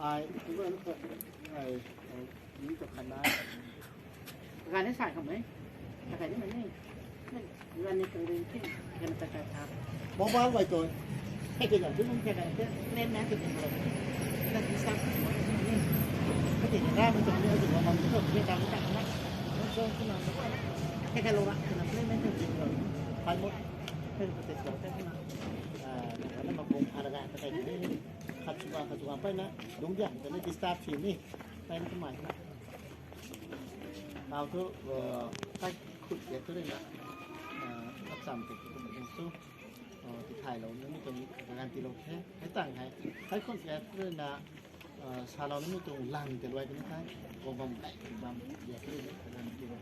ai cũng vẫn này những cái khả năngการนี้ใส่ของไหมใส่นี่มันนี่วันนี้คือเรื่องที่กันตะการทำบอกว่าไว้ตัวให้กินอย่างที่มึงแค่ไหนก็เล่นน้ำกินอย่างไรนั่นคือซ้ำก็ติดได้มันจะเรื่องถึงว่ามันเพิ่มเรื่องการรู้จักนะมันโซ่ขึ้นมาแค่แค่รู้ละคือเราเล่นไม่ถึงจริงเลยไปหมดเพื่อนก็ติดต่อแค่ขึ้นมาแล้วมาคงพาราดาไปที่นี่ขัดชัวไปนะลุงอย่างจะได้ดิสตาร์ทีนี่ fan của mày tao thứ cách khụt để thứ này là áp giảm thì cũng được số thìถ่ายเราเนี่ยมันตรงงานที่เราให้ต่างให้คนแก่thứ này là saoเราเนี่ยมันตรงลังแต่ไว้กันนะครับบำไก่บำเยอะเลยงานที่เรา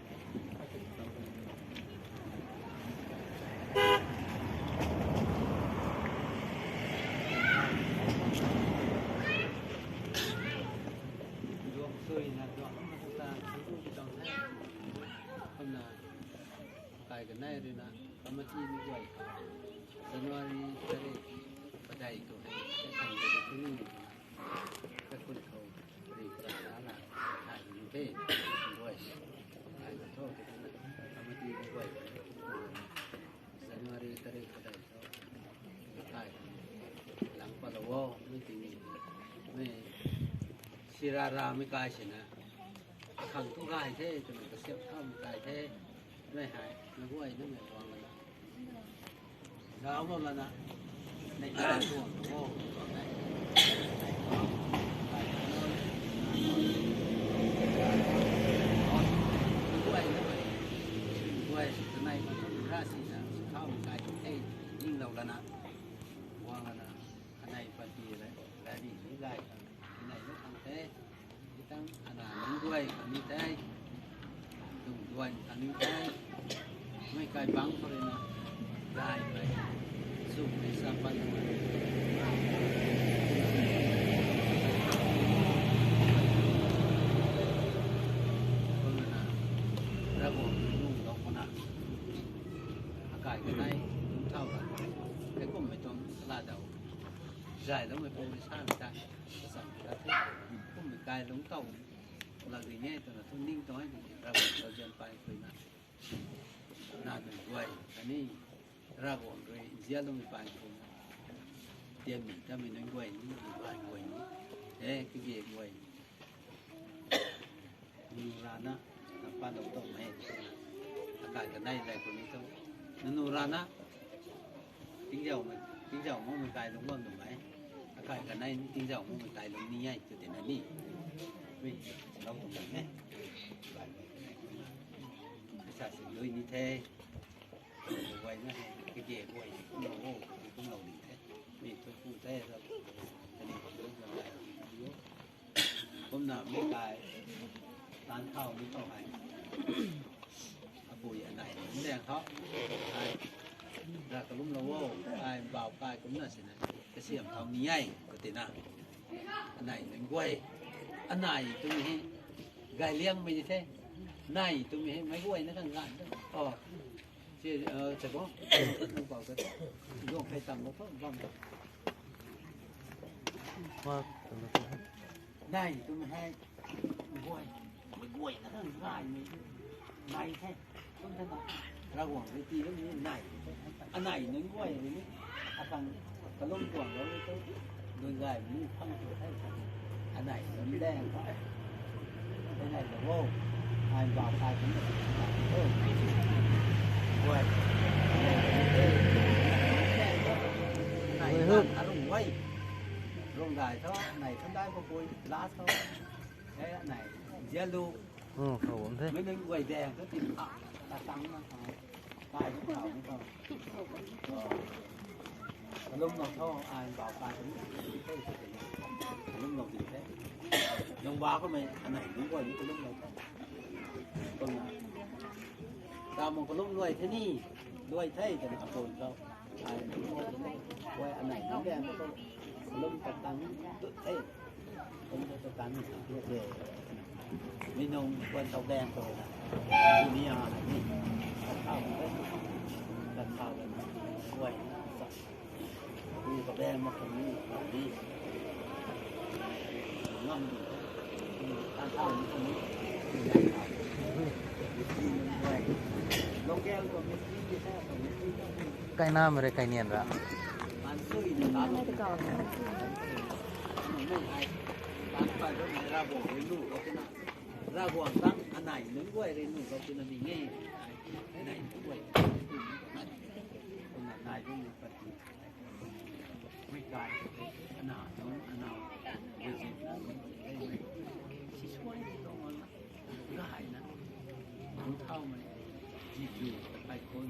cái này rồi nè, có một chi như vậy, January tới vào đây tụi này sẽ thành cái thứ gì, các con thầu thì cả là thành như thế, vậy, thành cái thôi cái này, có một chi như vậy, January tới vào đây thôi, thành làm qua đầu mới tính mới Sirara mới cài gì nè, thằng cũng cài thế, tụi mình có xếp thăm cài thế.ไม่หายไม่ห่วยนั่นแหละวางเลยเราเอามาละในการส่วนโอ้ได้ห่วยนั่นเลยห่วยข้างในมันต้องราศีนะเข้าใจเอ้ยิ่งเราละนะวางละนะข้างในปฏิอะไรแต่นี่ไม่ได้ข้างในไม่ทำเต้ที่ตั้งอันนั้นด้วยอันนี้ได้ด้วยอันนี้ได้ไม่ไกลบังเลยนะได้ไปสู้ในสามปันคนนะระบบนุ่งดอกมันอากาศก็ได้เท่ากันแต่ก็ไม่ต้องลาดเอาใช่แล้วไม่เป็นไม่สร้างได้สั่งประเทศก็ไม่ไกลลงเต้าเราดีแน่แต่เราต้องนิ่งน้อยเราเดินไปคุยนะน่าจะด้วยอันนี้เราบอกเลยเสียลงไปคุยเตรียมมีถ้ามีนั่งด้วยนี่ไปคุยนี่ก็เกี่ยวด้วยมีร้านนะน้ำปลาดอกต้มให้อากาศกันได้แต่คนนี้ต้องนั่นนูร้านนะทิ้งเจ้ามันตายลงบ้างถูกไหมอากาศกันได้ทิ้งเจ้ามันตายลงนี่ไงจุดเด่นอันนี้ไม่เราตรงไหนxã sẽ lưới như thế quay nó cái gì quay cũng lâu đi thế vì tôi phụ thế rồi cái này cũng rất là hôm nào mấy cái tán thao mới thao hành bùi ở này cũng đen khó ai ra cái lúc lâu ai vào cái cũng là cái xiềng thao ní ai có tiền nào anh này mình quay anh này tôi nghĩ gài liêng mình như thế này tụi mình mấy quay nó càng gạn đó chứ chẳng có không vào cái dùng phải tầm nó không vòng này tụi mình hay quay nó càng gạn này thế không thế nào ra quảng cái tí nó như này anh này nó quay nó thằng cái lông quảng đó nó đôi gài như không thể thấy anh này nó đen quá cái này là vô ai vào sai cũng được quay này ăn rồng quay rồng dài thôi này không đai có cối lá thôi cái này yellow mấy đứa quay đèn có tìm ta tăng nó tai cũng thảo cũng không lông ngọc thôi ai vào sai cũng được lông ngọc gì thế đồng bào của mình anh này đúng quay những cái lông ngọc con là ta một cái lúc nuôi thế ni nuôi thế thì nó tồn đâu ai quay anh này nó đen nó lông tập tăng tự thế không có tập tăng gì về mình nông quần tàu đen rồi là đi à này thao đấy đặt thao đấy quay đi tàu đen mà không đi ngâm tan thao như không cây nam rồi cây niên rồi ra buồn tăng anh này nướng quay lên nụ câu chuyện là mình nghe cái này cũng quay này cũng được phải mấy cái anh nào cái gì ช่วยต้องมันได้นะรู้เท่ามันจีบอยู่ไปคน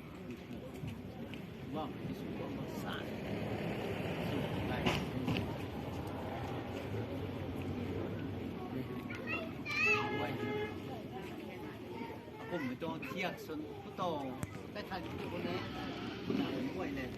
ว่าที่สุดก็มาสานสุดไปไว้ผมไม่ต้องเทียบส่วนผู้โตได้ทันคนนี้ไว้เลย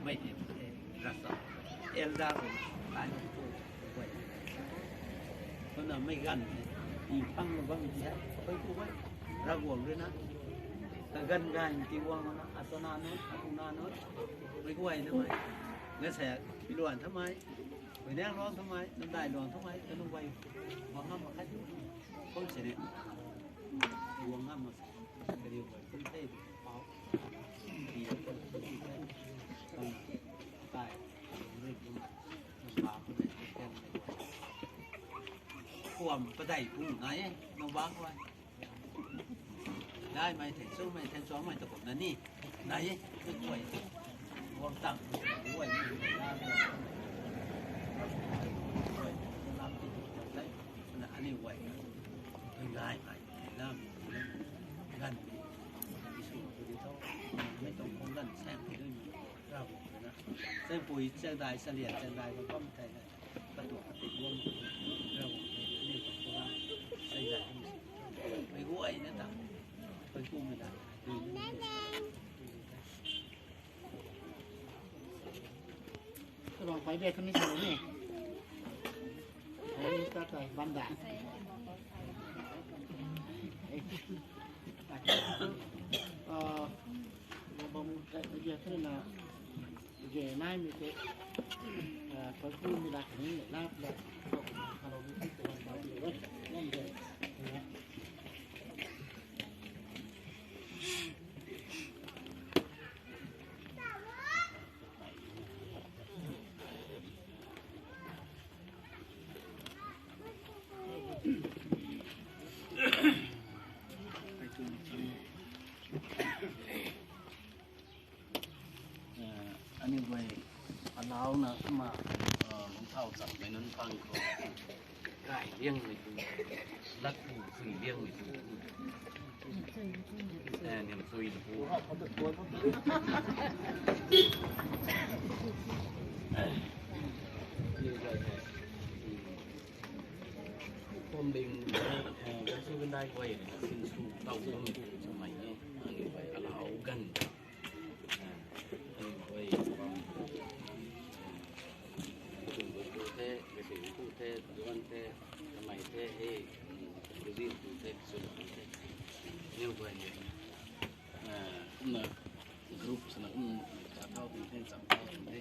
ไม่เห็นรักษาเอลดาผมตายไว้เพราะนั้นไม่กันอีพังมันก็มีที่ไปกูไว้รักวงด้วยนะแต่กันกันที่วงนะอัตนาโนอัตนาโนไม่กูไว้ทำไมเงี้ยแสกพิรวนทำไมไปแน่ร้อนทำไมน้ำได้ร้อนทำไมจะต้องไว้วางห้ามมาคัดคนเสียเนี่ยวงห้ามมาเดียวไว้คนเต้เป้าดีคนดีแค่ตายเรื่องมันบาปคนไหนแค่ไหนความประดัยผู้ไหนน้องบ้างไว้ได้ไหมแทนสู้ไหมแทนซ้อมไหมตะกบนั่นนี่ไหนไม่ช่วยวางตั้งด้วยนี่ได้อันนี้ไว้ง่ายไปน้ำกันที่สุดที่เขาไม่ต้องคงกันแซงที่ด้วยเรานะแซงปุ๋ยแซงได้เสลียดแซงได้ก็ต้องใจนะกระดูกติดวงเรานี่ก็เพราะว่าใส่ใจไม่รู้ไอ้นั่นต่างไปกู้ไม่ได้ดูก็ลองไปเบสคนนี้สวยนี่โอ้ยก็ใส่บันดาบางเยอะขึ้นนะเยอะน่ามีเทเขาพูดมีหลักนี้น่าแบบเราไม่ติดตัวเราอยู่ว่านั่นเลยนะอันนี้ไว้เรานะมาลงเท้าจับในนั้นฟังเขาไก่เลี้ยงเลยดูรักผู้สื่อเลี้ยงเลยดูเนี่ยมันซุยดูผมดึงซื้อกันได้ไว้ซื้อสูเต่าก็มีสมัยนี้อันนี้ไว้เรากันไว้ความถึงตัวเทไปถึงตัวเทวันเทสมัยเทเอดูดีตัวเทสุดตัวเทนี่ไว้เนี่ยนะกรุ๊ปสนับจะเท่าเป็นเทจับเท่าเป็นเท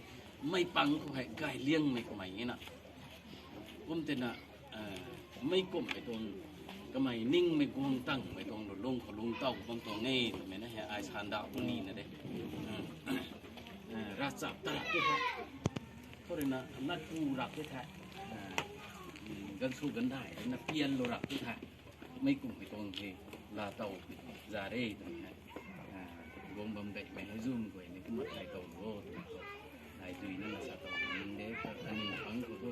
ไม่ปังก็ให้ไก่เลี้ยงไม่ก็ไม่เงี้ยนะผมเจน่ะไม่กลมไปตรงก็ไม่นิ่งไม่กวงตั้งไปตรงลงเขาลงเต้าบางตัวง่ายถูกไหมนะฮะไอชานดาวตัวนี้นะเด็กรักจับตลาดที่แท้เขาเรียกนะนักกู้รักที่แท้กันสู้กันได้นักเพียนเรารักที่แท้ไม่กลุ่มไปตรงที่ลาเต้าจาเร่ตรงนี้วงบำเด็กไม่ให้zoomกว่านี่ก็มาไล่เต้าโลดไล่ดุยนั่นแหละสาเต้ามันเด็กอันนี้ฟังเขาก็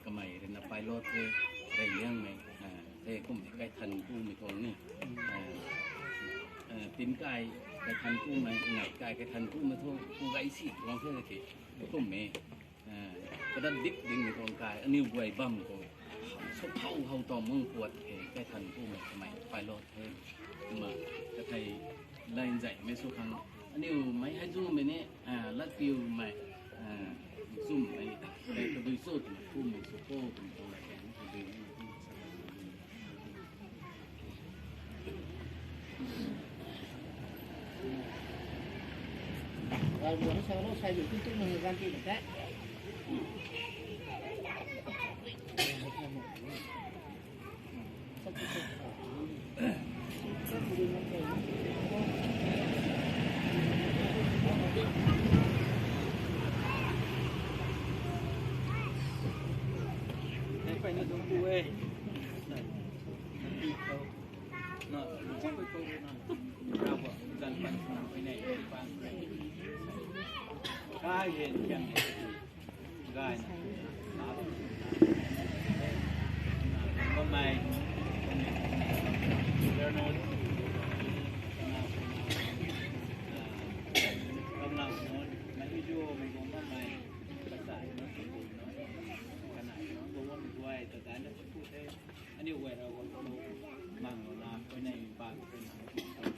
ก็ไม่เรียนไปรถเลยได้เลี้ยงไหมเด็กก็ไม่ใกล้ทันกู้ไม่ตรงนี่ตีนไก่ใกล้ทันกู้ไหมหนักไก่ใกล้ทันกู้มาโทษกู้ไก่สิลองเท่าไหร่กี่ก็ไม่ก็ดันดิบดึงในตรงกายอันนี้ไว้บั่มก็ชกเข้าเขาต่อมึงปวดใกล้ทันกู้ไหมทำไมไปรถเลยมาจะไทยไล่ใจไม่สู้ครั้งอันนี้ไม่ให้zoomไปนี่ลัดฟิวไม่zoom ไอ้ตัวดูสู้ตัวกู้มันสู้โก้ตัวอะไรอย่างนี้ตัวดู rồi muốn nó sao nó sai được cái mình gan kia một cái phải nó giống bùi nó chắc với cô nó ra vợ dần dần cái này cái quan gai hiện chẳng gai con mày con nào muốn mày video mày cũng con mày cái giải nó cái này nó cũng quay từ cái nóพูดได้อันนี้เวลาคนเขามั่งเราไปในบ้านเป็น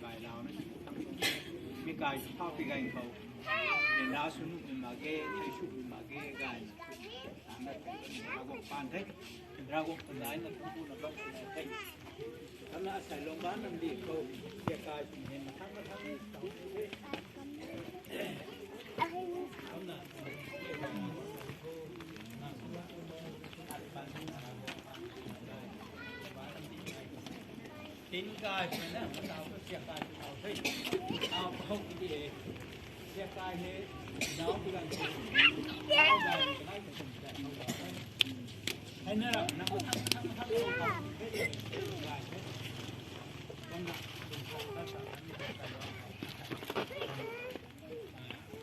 กายเรานะมีกายภาพที่กายเขาเดินดาวสุนุเป็นมาเกย์ใช้ชุดเป็นมาเกย์กายนะเราก็ปานเทเราก็คนร้ายนะทุกคนเราก็เทถ้าเราใส่ลงบ้านนั่นดีเขาเสียกายเห็นมาทั้งนี้เขาหน้าtin cài phải nè, tao có xe cài tao thấy, tao không cái gì, xe cài hết, nó cứ làm gì, tao làm cái này cũng sẽ không có, hay nữa là nó thắt không hết cài hết, con nào cũng phải ta làm như thế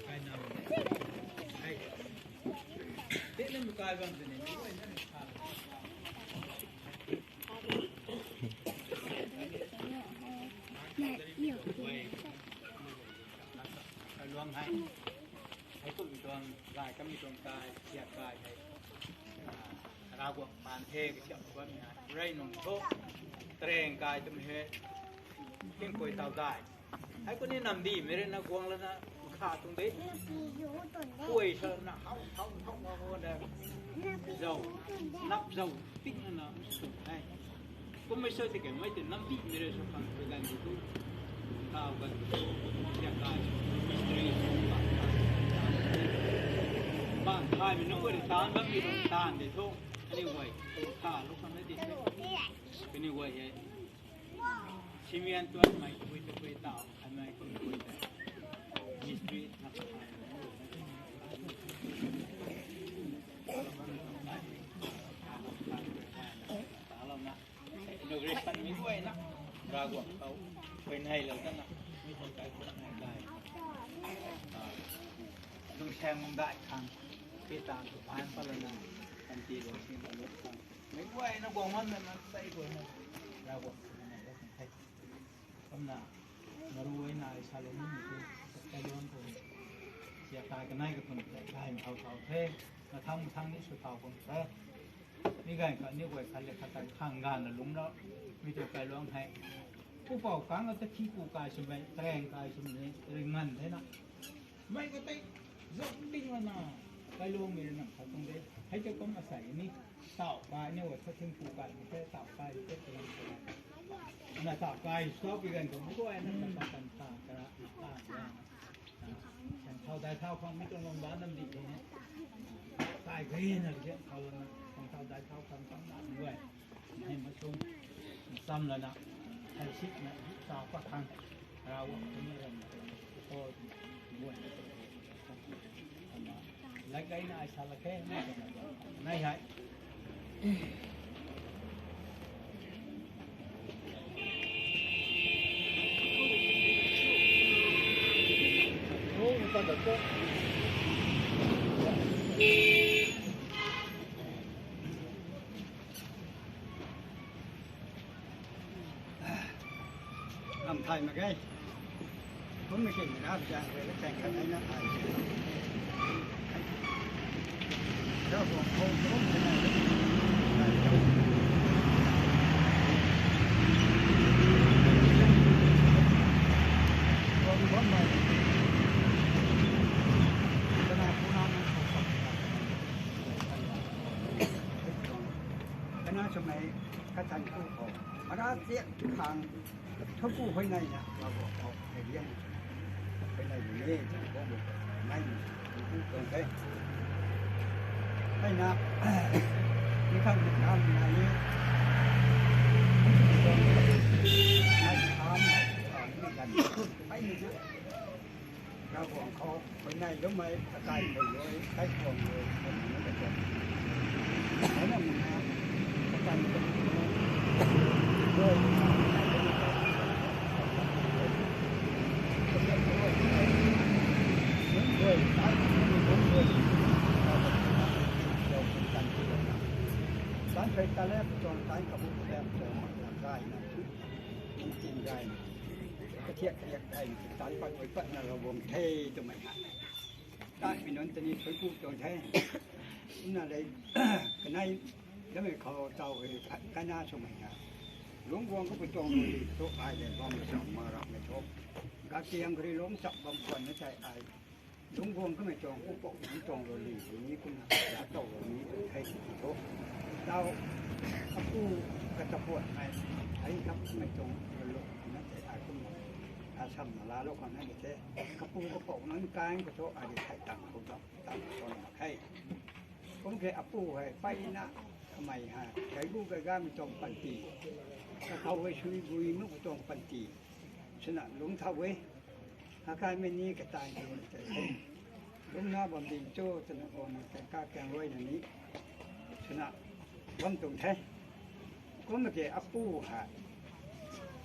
cài nào, hay, thế nên mình cài bằng cái này, nó phảiลวงให้ก็มีดวงกายก็มีดวงกายเสียกายให้เราบวกปานเทก็เชื่อว่ามีไรหนุ่มโตเตรงกายจะมีเก่งกวยเต่าได้ให้คนนี้นำดีไม่ได้นะกวงแล้วนะขาตรงนี้กล้วยเธอนะเขามาโหดเจ้านับเจ้าติ๊กนะสุดให้ก็ไม่ใช่ที่แกไม่ถึงน้ำดีไม่ได้สุดฟังไปกันอยู่ข้าวกันเสียกายบ้านไทยมันต้องบริการบ้างมีบริการเดี๋ยวทุ่งอันนี้ไว้ข้าลูกทำได้ดีเป็นนี่ไว้ชิมิอันตัวใหม่คุยจะคุยต่ออันใหม่คุยแต่มิสทรีนักข่าวเรานะโดยเรื่องนี้ด้วยนะรากวเขาเป็นให้เราตั้งนะไม่ต้องการคนไหนได้ต้องแชร์มึงได้ครั้งไปตามสุภาพพลนาทันทีเราเชื่อเราครั้งไม่ไหวนะกวางมันนะใส่ตัวนะรากวมันก็เป็นไทยคำน่ะมารู้ไว้นายชาเลนนี่คือใจร้อนคนเสียกายกันไหนกับคนใจกายมันเอาเท่มาทำนี่สุดท้ายคนแท้นี่ไงก็นี่ไว้คันเล็กคันข้างงานนะลุงแล้วมีตัวใจร้องให้ผู้เป่าฟังเราจะขี้กูกายใช่ไหมแตงกายใช่ไหมเรื่องเงินใช่นะไม่ก็ไปยกดิ้งแล้วนะไปลงมีหนังเขาตรงนี้ให้เจ้าก้มอาศัยนี่เต่ากายเนี่ยว่าถ้าถึงกูกายไม่ใช่เต่ากายเจ้าตัวนั้นน่ะเต่ากายชอบไปกันกับผู้ว่านั่นมันต่างต่างกระต่างอย่างอย่างเท่าใดเท่าความไม่ต้องลงบ้านน้ำดีเลยนะตายขี้นะเจ้าเขาของเท่าใดเท่าความต้องการด้วยให้มาชมซ้ำแล้วนะให้ชิดนะสาวก็ทางเราไม่ได้ก็บ้วนlấy cái này sao là cái này hãy người ta được có làm thầy mà cái không mấy cái gì đó ra về cái trang cái này nó thầy đó còn không có cái này còn có này cái này cũng nó cái nó trong này cái thành khu khổ mà đã tiện hàng thấp khu hơi này nè là bộ học thể hiện cái này để nghe có một ผู้ตรงเท่ให้นะนี่ข้างทางไหนไม่ทำไม่กันไปนี่นะเราของเขาไปไหนก็ไม่ตายไปเลยใช้ของเลยคนนี้ก็จะแล้วนั่นนะการเป็นด้วยด้วยตายด้วยเราเป็นการที่เราสารเคยตาแลบจนตายกับบุตรแลบจนได้นะจริงได้ก็เทียบได้ตายไปไปก็นรวงเทจะไม่หายได้พี่น้องจะนี่ไปพูดจนแท้นั่นเลยกันในแล้วไม่เขาเจ้ากันหน้าสมัยนะหลวงวงก็ไปจองเลยโชคอายเลยว่าไม่ส่งมารับไม่ชกกาเกียงคือล้มจับบำควรไม่ใช่อายหลวงวงก็ไม่จองผู้ปกหลวงจองเลยอย่างนี้คุณจะโตแบบนี้ให้โชคเจ้าผู้กระจะปวดให้ครับไม่จองเลยลูกนั่นแต่อายคุณอาชัมลาโลกคนนั้นเจ๊กระปูกระปกนั้นกายก็โชคอายไทยต่างเขาจับต่างคนให้ผมเคยอับปูให้ไปนะทำไมฮะใช้กูกระก้ามันจองปันตีถ้าเขาไว้ช่วยบุยมุกจองปันตีชนะหลงเท่าไว้อาการไม่นี้ก็ตายโดนใจหลงหน้าบำดิงโจ้ชนะโอนแต่กล้าแกงไว้ในนี้ชนะวันตรงแท้ก็มาเจออับปูฮะ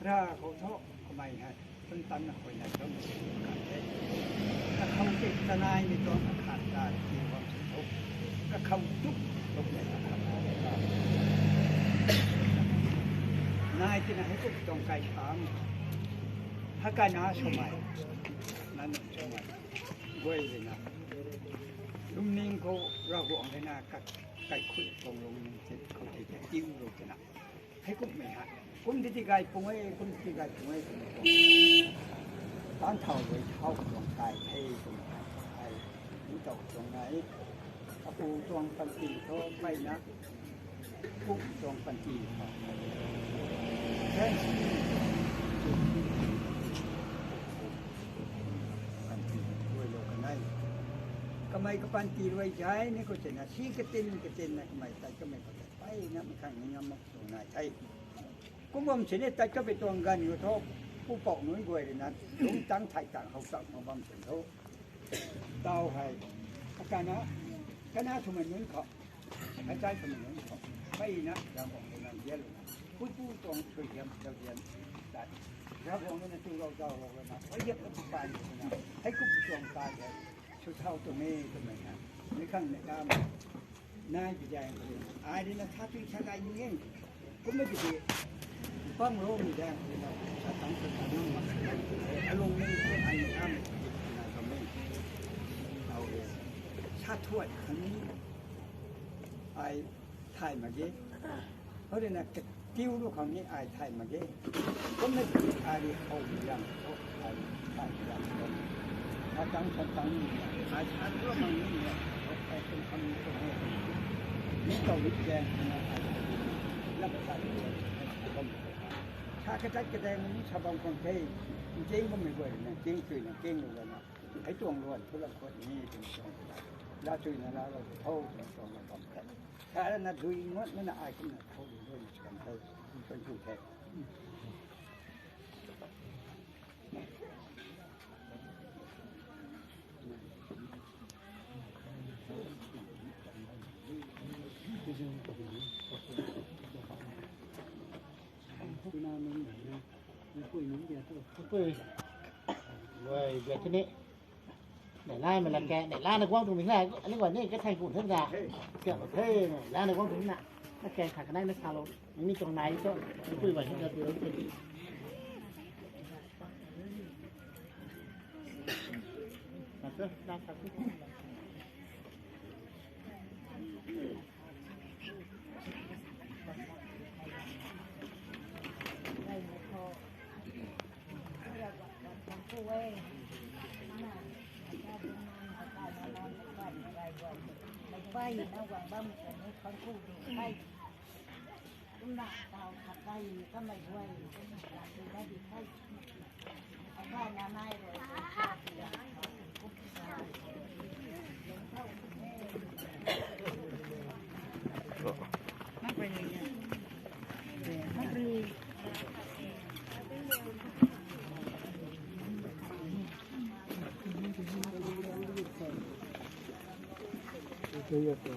ถ้าเขาเท่าทำไมฮะต้นตันนะคนไหนก็ไม่ใช่การแท้ถ้าเขาเจตนายในตอนขาดการมีความสุขก็เขาจุกลงในทางนายที่ไหนให้พวกจงไก่ช้างถ้าการน้าสมัยนั้นสมัยเว้ยเลยนะลุงนิ่งเขาเราห่วงเลยนะกับไก่คุยตรงลงเสร็จเขาจะจิ้วลงจะนะให้กุ๊กไม่ฮะกุ๊กที่ไก่ปุ้งไอ้กุ๊กที่ไก่ปุ้งไอ้ตอนเท่าไว้เท่าตรงไก่เท่ตรงไก่นี่ตกตรงไหนอาปูตรงปันตีเขาไปนะปุ๊บตรงปันตีเขาแค่ปันตีด้วยโลกันได้ก็ไม่ก็ปันตีด้วยใจนี่ก็จะนะชี้กระตินนะก็ไม่แต่ก็ไม่ก็ไปนะมันข้างนี้มันตรงไหนใช่ก็บ่มเสนแต่ก็ไปตรงกันอยู่ทบผู้ปกหนุนด้วยเลยนะลุงตั้งไทยต่างเขาสั่งมาบ่มเสนเขาเต้าให้อาการนะก็น่าสมัยนู้นเขาหายใจสมัยนู้นเขาไม่นะอย่างของเราเยอะเลยพูดตรงช่วยเยี่ยมเราเรียนได้แล้วของนั้นตัวเราเลยนะเยอะก็ตายนะให้กุ๊กตรงตายเลยชุดเท่าตัวนี้ตัวไหนนะในข้างในด้ามนายจะแจ้งเลยอายนี่นะถ้าที่ชาไก่ยังไงก็ไม่จะดีป้องโรมีแดงเลยเราถ้าตั้งคนตั้งนั่งมาอารมณ์ไม่เป็นอันนี้อ้ามนายก็ไม่เอาเลยชาติทวดครั้งนี้ไอ้ไทยมาเกี้เขาเรียกนะกิ้วลูกของนี้ไอ้ไทยมาเกี้ก็ไม่ถึงไอ้เขาอย่างเขาไอ้ไทยอย่างเขาถ้าตั้งไอ้ชาติว่ามันนี่เนี่ยเขาไปเป็นคำนี้ก็ให้นี่เกาหลีแดงนะไอ้แล้วก็ตั้งชาติกระจายกระแดงนี้ชาวบ้านคนไทยจริงก็ไม่เบื่อนะจริงคือนะจริงเลยนะไอ้ตัวล้วนทุกคนนี่เป็นตัวเราช่วยนะเราเท่าตัวเราทำแค่ถ้าเราหน้าดูงดมันอายขึ้นเขาดูด้วยกันเขาเป็นผู้แทนปุ้ยเลยเดี๋ยวทีนี้ไหนไล่มันละแกไหนไล่ในกว้างตรงนี้แหละอันนี้ก่อนนี่ก็ไทยกูเท่าไหร่เกี่ยวกับเท่เนี่ยไล่ในกว้างตรงนี้น่ะถ้าแกขาดกันได้ไม่ซาโลมันมีตรงไหนก็ปุ้ยไว้ให้เราดูแล้วเป็นมาเถอะได้ครับไปนะหวังบ้างแต่ไม่ค่อยพูดดูไปตุ้มหนักเตาขัดไปก็ไม่ด้วยก็ไม่หลับดูได้ดีใช่ไอ้บ้านน้าไม่เลยชอบอย่างกุ๊ก เ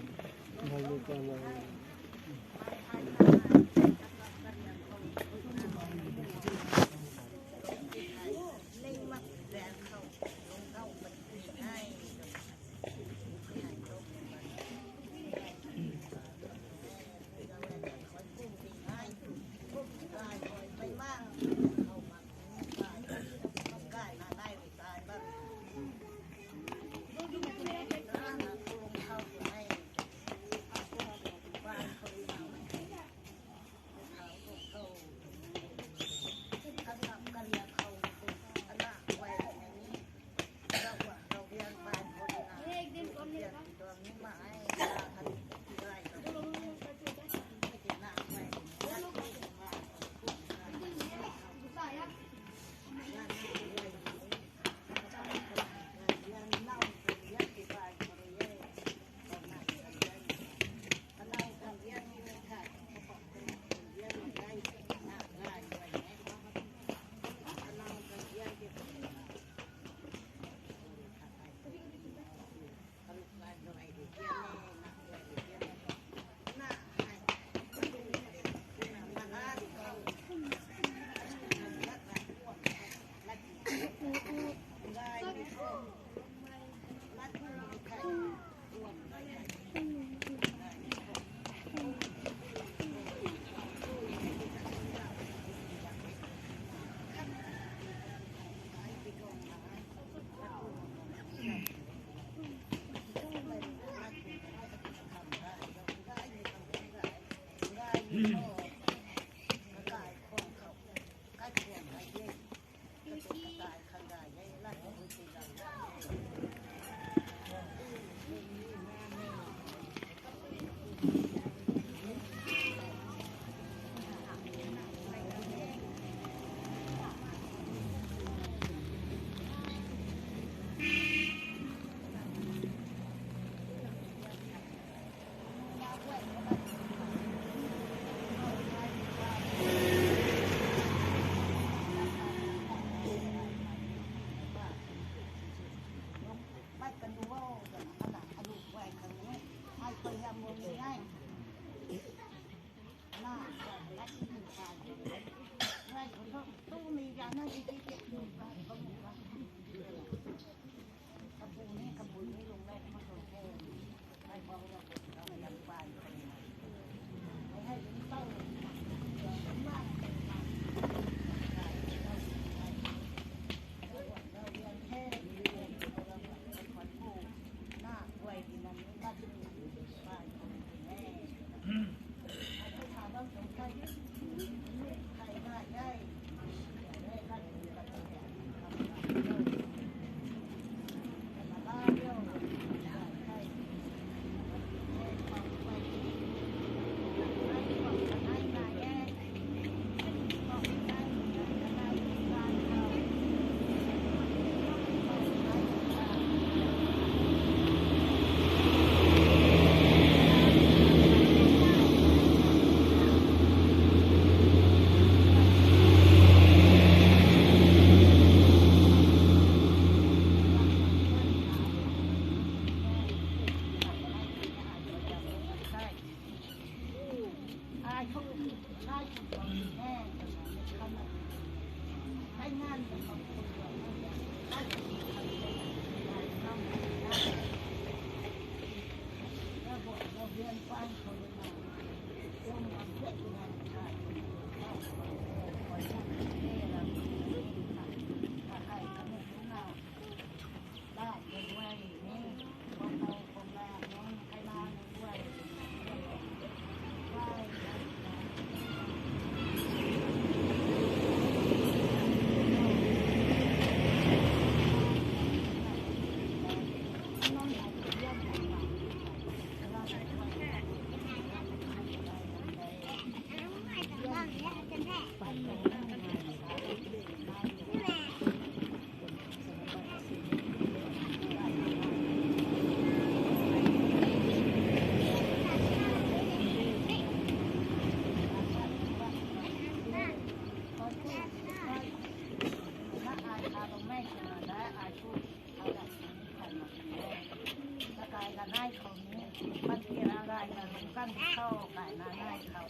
มาลงกันเข้าไก่นาได้เขา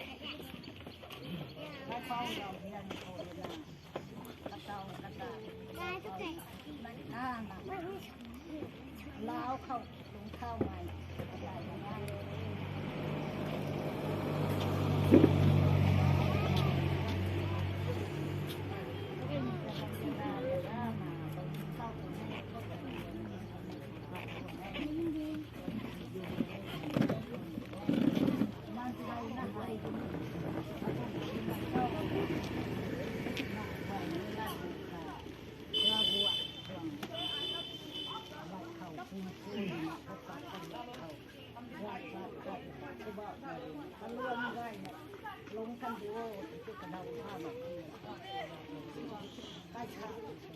ไม่เข้าเราเรียนโคเรียนกระเจ้ากระดาษมันหน้าหนักล้าวเข้าลงเข้าใหม่อะไรอย่างนั้นลงกันดูที่กระดาษผ้าแบบนี้ใต้ขา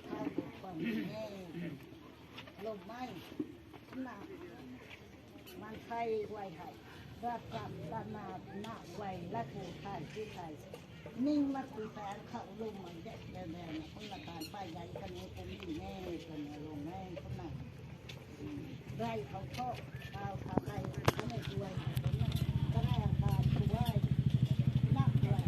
ข้าวบุกฟังแง่ลมไม้หนักมันไฟไวไห้รักกับตานาหน้าไวและผูไทยที่ไทยนิ่งมาคุยแฟนเขาลมมันแย่แดงคนละการป้ายใหญ่กันนี้คนนี้แน่คนลงแน่คนนั้นได้เขาชอบข้าวขาไก่เขาไม่ด้วยก็ได้อาการคือว่านักด้วย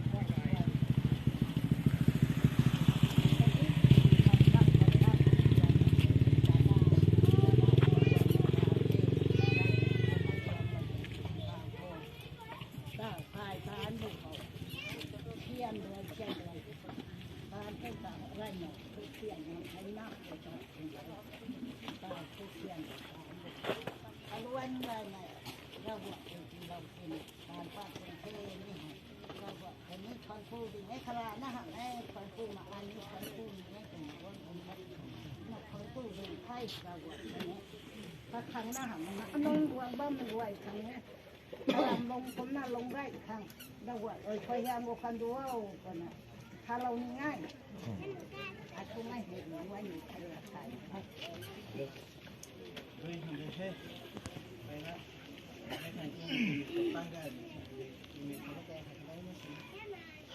เราบอกเราเป็นการป้าเป็นเทนี่เราบอกคนนี้คอนฟูดีให้ขนาดนะฮะแม่คอนฟูมาอันนี้คอนฟูนี่เป็นคนคนนักคอนฟูเป็นไทยเราบอกอย่างนี้ถ้าครั้งหน้าหันมาอันนู้นวางบ้านมันรวยครั้งนี้ถ้าลงผมน่าลงได้ครั้งเราบอกพยายามบอกกันดูว่ากันนะถ้าเราง่ายอาจจะไม่เห็นว่าอยู่ไทยไทยเฮ้ยทำได้แค่ไปนะไม่ใช่ตั้งได้มีคนแก้ไขได้ไม่สิ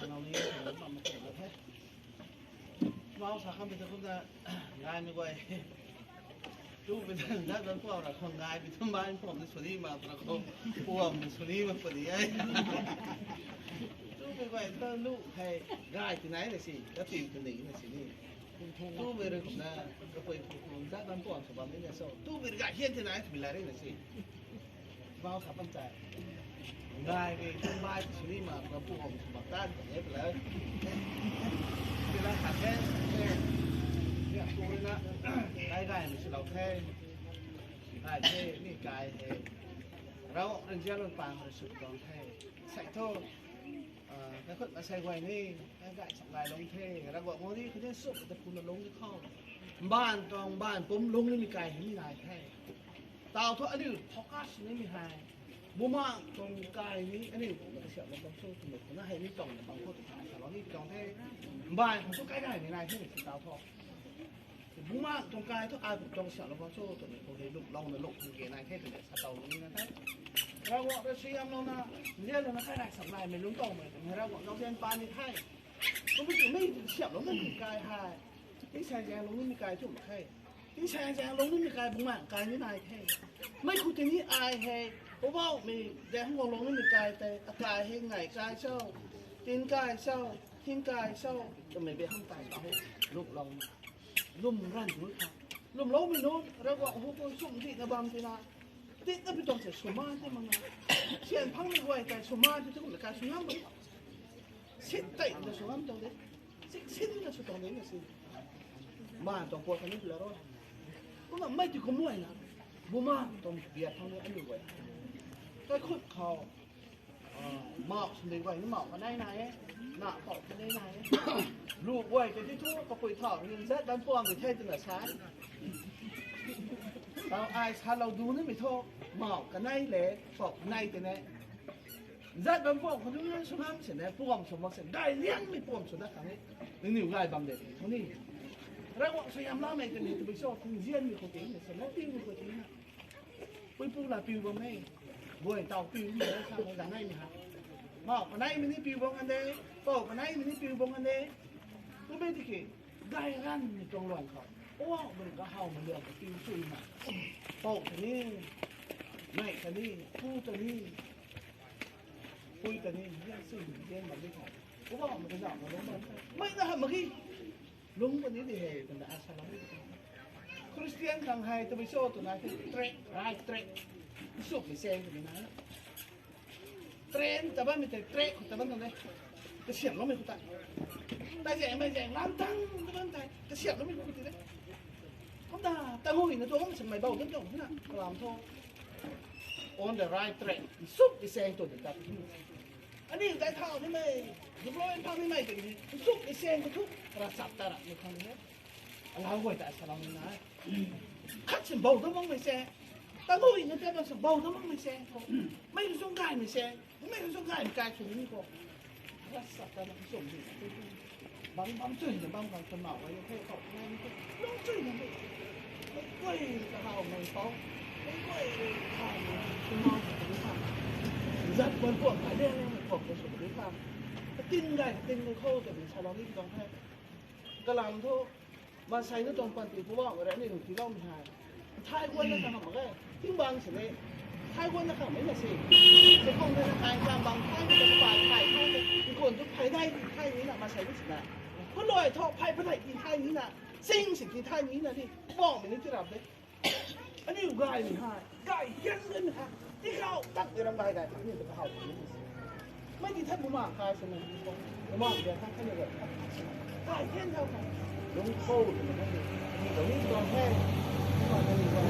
เรานี้ผมทำมาเกิดแล้วแค่ว่าสาขาเป็นคนจะง่ายไม่ไหวดูเป็นนักดนตรีเราคนง่ายเป็นทั้งบ้านผมในส่วนนี้มาตระกูลพวกในส่วนนี้มาพอดีไอ้ดูไม่ไหวถ้าลูกให้ง่ายที่ไหนเลยสิแล้วตีกันหนีเลยสินี่tu mere naก็ไปจากนั้นตัวสมบัติเนี่ยso tu mere ก็เห็นที่ไหนถึงอะไรเลยสิว่าขับปัญจัยง่ายเลยทั้งบ้านที่นี่มาเราพูดของสมบัติด้านอย่างนี้ไปแล้วเวลาขับแค่เนี่ยตัวนี้นะได้ไม่ใช่เราแค่ได้แค่นี่กายเราเรื่องเชื่อเรื่องปางเราสุดตอนแค่ใส่โทษแล้วคนมาใส่ไว้นี่ได้สักลายลงเทเราบอกว่านี่เขาจะสุกแต่คุณลงที่ข้อบ้านตรงบ้านผมลงนี่มีไก่นี่ลายแค่ตาวทั่วอันนี้พอกัสนี่มีหายบุมาตรงไก่นี้อันนี้มันจะเสียมันต้องสู้ถึงคนน่าให้มีกล่องบางคนขายแต่เรานี่กล่องแค่บ้านผมต้องไก่ได้ในลายที่ตาวทอบุมาตรงไก่ทุกอันผมต้องเสียแล้วก็สู้ตัวนี้ผมเลยลุกลองเลยลุกถึงเกณฑ์นายแค่ถึงจะตาวนี้นะครับเราบอกเราเชียร์เรานะเรียกเราไม่ค่อยได้สักลายไม่รู้ต้องเหมือนเราบอกเราเรียนปานในไทยก็ไม่ถึงไม่เฉียบเราไม่ถึงกายหายที่ชายแดงลงนี่มีกายจุ่มไข่ที่ชายแดงลงนี่มีกายบุ้งมากกายนี่นายแค่ไม่คุยที่นี่อายแห่เพราะว่ามีแดงหัวลงนี่มีกายแต่กายแห่ไงกายเศร้าตีนกายเศร้าทิ้งกายเศร้าก็ไม่ไปห้องตายเอาลุกลงลุ่มรั่นรู้ค่ะลุ่มล้มไม่รู้เราบอกโอ้โหสุ่มที่ระบำที่นาที่นั่นเป็นตัวเสียสมาที่มันเสียนพังไม่ไหวแต่สมาที่ทุกคนการสมามันสิ้นเตะจะสมาตรงนี้สิ้นจะสุดตรงนี้นะสิมาตรงปวดคนนี้แล้วก็มันไม่ถึงขโมยนะบุมาตรงเบียดทางนี้อันนี้ไว้ก็คุดคอหมอกสมัยไว้นี่หมอกกันได้ไหนหน้าปอกกันได้ไหนลูกไว้แต่ที่ทั่วก็คุยถอดเงินเซ็ตด้านปวงหรือเท่จังหวัดซ้ายเราอายถ้าเราดูนี่ไม่โทษหมอกกันได้เลยปอกในแต่ไหนจัดบางพวกคนที่นั่งสมัครเสร็จแล้วพวกสมัครเสร็จได้เลี้ยงไม่พวกสุดท้ายครั้งนี้นึกหนิวได้บางเด็กเท่านี้แล้วก็พยายามเล่าไม่กันนี่จะไปชอบคุณเยี่ยมมีคนเก่งเนี่ยเสร็จแล้วปิ้วมีคนเก่งนะปิ้วละปิ้วบางไม่บ่อยเต่าปิ้วมีอะไรข้างในไหนฮะหมอกกันได้ไม่ได้ปิ้วบางอันเดียปอกกันได้ไม่ได้ปิ้วบางอันเดียก็ไม่ได้เก่งได้รันมีตรงหลังเขาโอ้มันก็เห่ามันเลือกปิ้วซุยมาปอกตัวนี้ไม่ตัวนี้พูดตัวนี้ คุยกันนี่เรื่องสื่อเรื่องมันไม่พอกูว่ามันจะหนักมันไม่นะเมื่อกี้ลุงวันนี้ดีเป็นอาสาลังคริสเตียนทางไทยตัวไปโซ่ตัวนั้นเทรไรเทรสุกไม่เซ็งตัวนี้นะเทรนแต่ว่าไม่เทรแต่ว่าตรงนี้จะเสียงแล้วไม่คุ้นแต่เสียงไม่เสียงล้านตังแต่ว่าแต่จะเสียงแล้วไม่คุ้นเลยkhông ta ta ngồi nó tôi không sẵn mày bầu tất cả thế nào làm thôi on the right track suốt cái xe tôi được tập anh đi tại thao thế mày giúp lôi thao thế mày cái gì suốt cái xe cái thuốc là sập ta lại một thằng nữa lao quay tại sao mình nói khách sẵn bầu tao mong mày xe ta ngồi nó cho nó sẵn bầu tao mong mày xe mấy cái xuống gai mày xe mấy cái xuống gai mày cài xuống như cô là sập ta lại xuống gì bấm chửi thì bấm còn phần mỏng ấy thế cậu nghe nó chửi nó quay cái hào này có quay hào này cái mong của cái thằng giật bên cuộn cái đen lên cuộn cái sổ cái thằng cái tin này tin nó khô thì mình sau đó đi trong hai cái làm thôi mà xài nó trong phần thì phú bảo cái đấy này thì long hài thay quân nó làm cái tiếng bằng chỉ này thay quân nó không mấy là gì sẽ không nên thay bằng thay cái bài thay cái cuộn chút thay đây thayนี้là mà xài cái gì nàyก็ลอยท่อไพ่พระไทยกินท่านี้นะซิ่งสิ่งที่ท่านี้นะที่บอกมันนี่จะรับเลยอันนี้กายหนึ่งห้าไก่ยันเงินฮะที่เขาตักในลำไส้ไก่ทั้งนี้เป็นเขาไม่ดีท่านบุมากายสมัยนี้ผมบอกเดี๋ยวท่านเขาเรียกว่าไก่เย็นเท่ากันลงโค้ดมันนั่นเองมีตรงนี้ตอนแห้งมาจะมีวัน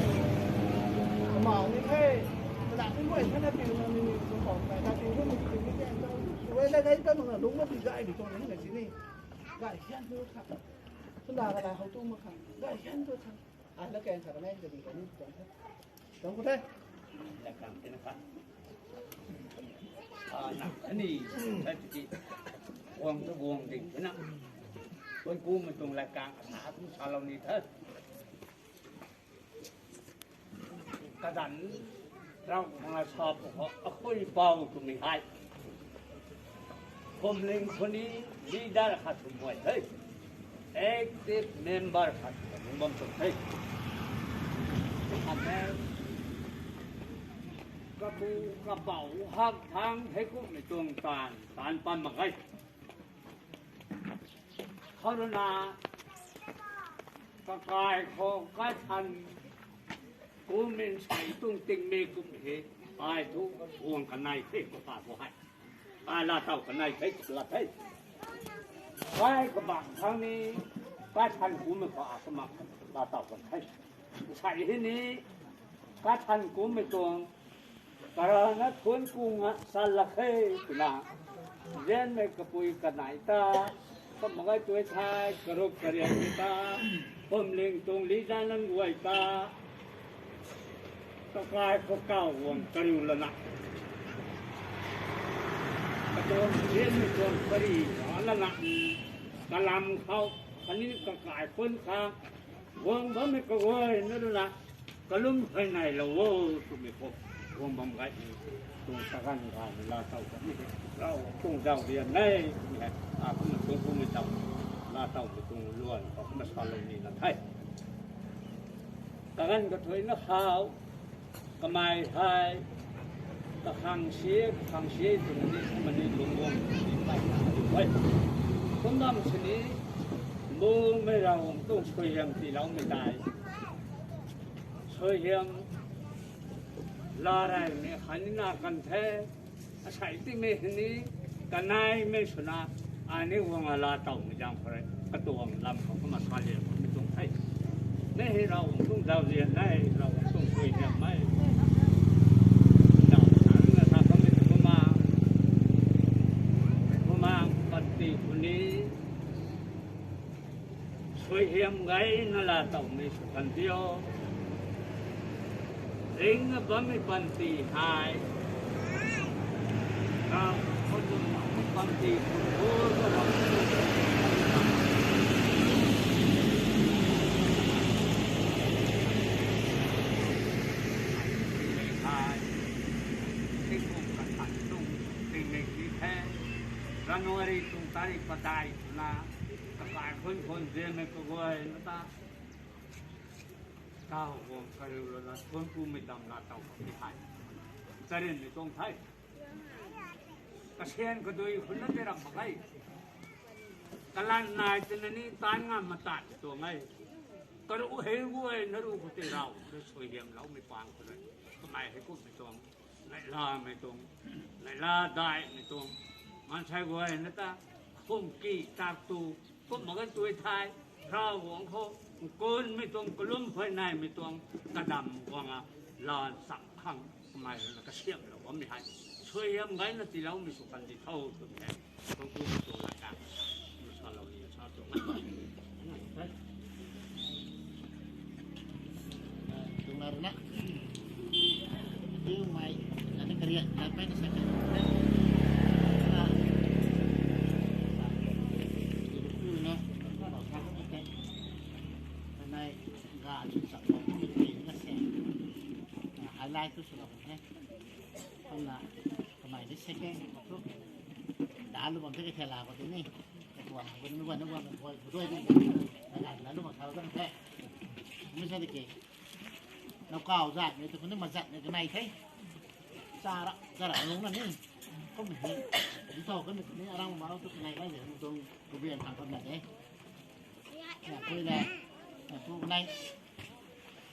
มาไม่แห้ขนาดที่ว่าท่านปิวมันมีของแต่ถ้าปิวมันปิวไม่แจ้งเราเวลาได้ก็มันลุงมันตีไก่อยู่ตรงนั้นไหนสินี่ได้แค่ตัวครับสุดาก็ได้เขาตู้มาครับได้แค่ตัวครับแล้วแกงสารแม่จะดีกว่านี้จังคนได้ และการเป็นนะครับหนักอันนี้ใช่ที่วงจะวงดิ่งนะคนกูมันตรงรายการหาทุกชาเรานี่เถอะกระดันเรามาชอบเขาคุยเบาตรงนี้ให้ผมเล็งคนนี้ลีดเดอร์ขัดมวยเฮ้ยเอ็กซ์เมมเบอร์ขัดผมบอกตรงเฮ้ยอันนี้กระปูกระเป๋าหักทางให้กุ้งในตวงตาลปันมาไงคารุณากระกายคอกระชันกูเป็นใส่ตุ้งติงเมกุมเหตุตายทุกห่วงกันในเท่ก็ปาดหัวให้ลาเท่ากันในเท่ละเท่ไว้กระบะครั้งนี้กระชันกูไม่ขออาสมัครลาเท่ากันเท่ใส่ที่นี้กระชันกูไม่ตวงkarena tuan kunga salah kena jen mereka pui kena ita pemagai tuai thai keruk kerja kita pemling tung lidanan gua ita kekai kekau wong keriu lenak ketuan jen tuan keri lenak kalam kau kini kekai pun kau wong bami kawai nuruna kalum hai nai lawo sumikoวงบำไก่ตรงตะกันทางลาเต่ากันเราตรงเจ้าเรียนในเนี่ยก็มันตรงผู้ไม่เต่าลาเต่าไปตรงล้วนก็มาสอนเรานี่นะไทยตะกันก็ถอยนักข่าวก็ไม่ไทยก็ขังเสียตรงนี้มันนี่ลงวงนี่ไปไว้คนดำชนิดมูไม่เราต้องช่วยยังที่เราไม่ได้ช่วยยังลาไรเนี่ยขันน่ากันแท้ใส่ที่ไม่เห็นนี้กันนายไม่ชนะอันนี้วงลาเต่าไม่จำอะไรกระตัวลำเขาก็มาทานเรียนไม่ต้องให้ไม่ให้เราต้องเราเรียนได้เราต้องคุยกันไม่ดาวฉันนะครับก็ไม่ถึงมาปฏิคนนี้ช่วยเฮียมไงนั่นละเต่าไม่สุขันเดียวเองก็ไม่ปันตีหายเราคนจะไม่ปันตีคนโอ้ก็เราหายที่คงกระตันตุ้งที่ไม่คิดแท้รันวรีตุ้งตาริปตายนะตะกายคนเดียวไม่ก็ไหวนะตาเต่าวงกระดูกนั้นคนกูไม่ดำลาเต่าไม่ไทยจะเรียนในตรงไทย กเซียนก็โดยคนนั้นได้รับมาไงกลันนายตนนี้ตานงามมาตัดตัวไงก็รู้เห็นกูเองนะรู้กูเตเราเราช่วยเยี่ยมเราไม่ฟังคนเลยทำไมให้กูไม่ตรงไหนลาไม่ตรงไหนลาได้ไม่ตรงมันใช่กูเองนะตาพุ่มกี้ตาตูก็เหมือนกันตัวไทยพระหวงเขาก้นไม่ตรงกลุ่มภายในไม่ตรงกระดำวังลานสักขังทำไมเราก็เสียบเราว่าไม่ให้ช่วยเยี่ยมไงนะที่เราไม่สุขันที่เท่าตัวแทนต้องกูตัวละกันชอบเราดีชอบตัวมัน tụng là đó chứ mày là nó kia là mấy nó sẽ này gà chỉ sản phẩm như thế nó sẽ highlight cái sản phẩm này không là mày nó sẽ cái thuốc đã luôn bằng cái thẻ là của tôi này của nó của tôi đi là lúc mà tháo cái thẻไม่ใช่ตะเกียบเราเก่าจัดเลยแต่คนนี้มาจัดในcái này thế xa đó ra lại luôn làนี่không phải đi thầu cái này đang bảo cái này cái gì tôi của viện thằng con này đấy nhà tôi là tôi này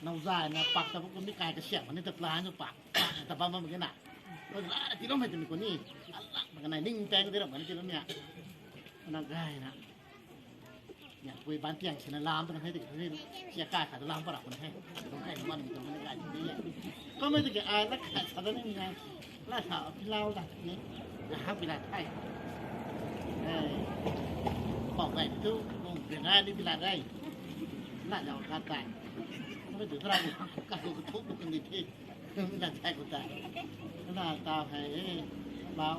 lâu dài là bạc ta cũng biết cài cái xẻng mà nên tập lá cho bạc tập bao nhiêu cái nào rồi thì nó phải từ cái này cái này ninh tay cái đó mà nó chưa lắm nhỉ nó gai nèเนี่ยคุยบ้านเตียงชนะลามตรงนั้นให้ถึงที่เสียกายขาดลามปะหลับคนให้ตรงให้มันตรงนั้นได้ที่นี่ก็ไม่ถึงกับอายแล้วขาดตอนนั้นยังไงล่าถาพี่เล่าหลังนี้นะครับเวลาไทยบอกไปทุกลงเปลี่ยนได้นี่เวลาได้น่าจะการตายไม่ถึงเราการถูกทุบกันดีที่ไม่ได้ใช้คนตายน่าตาให้เบา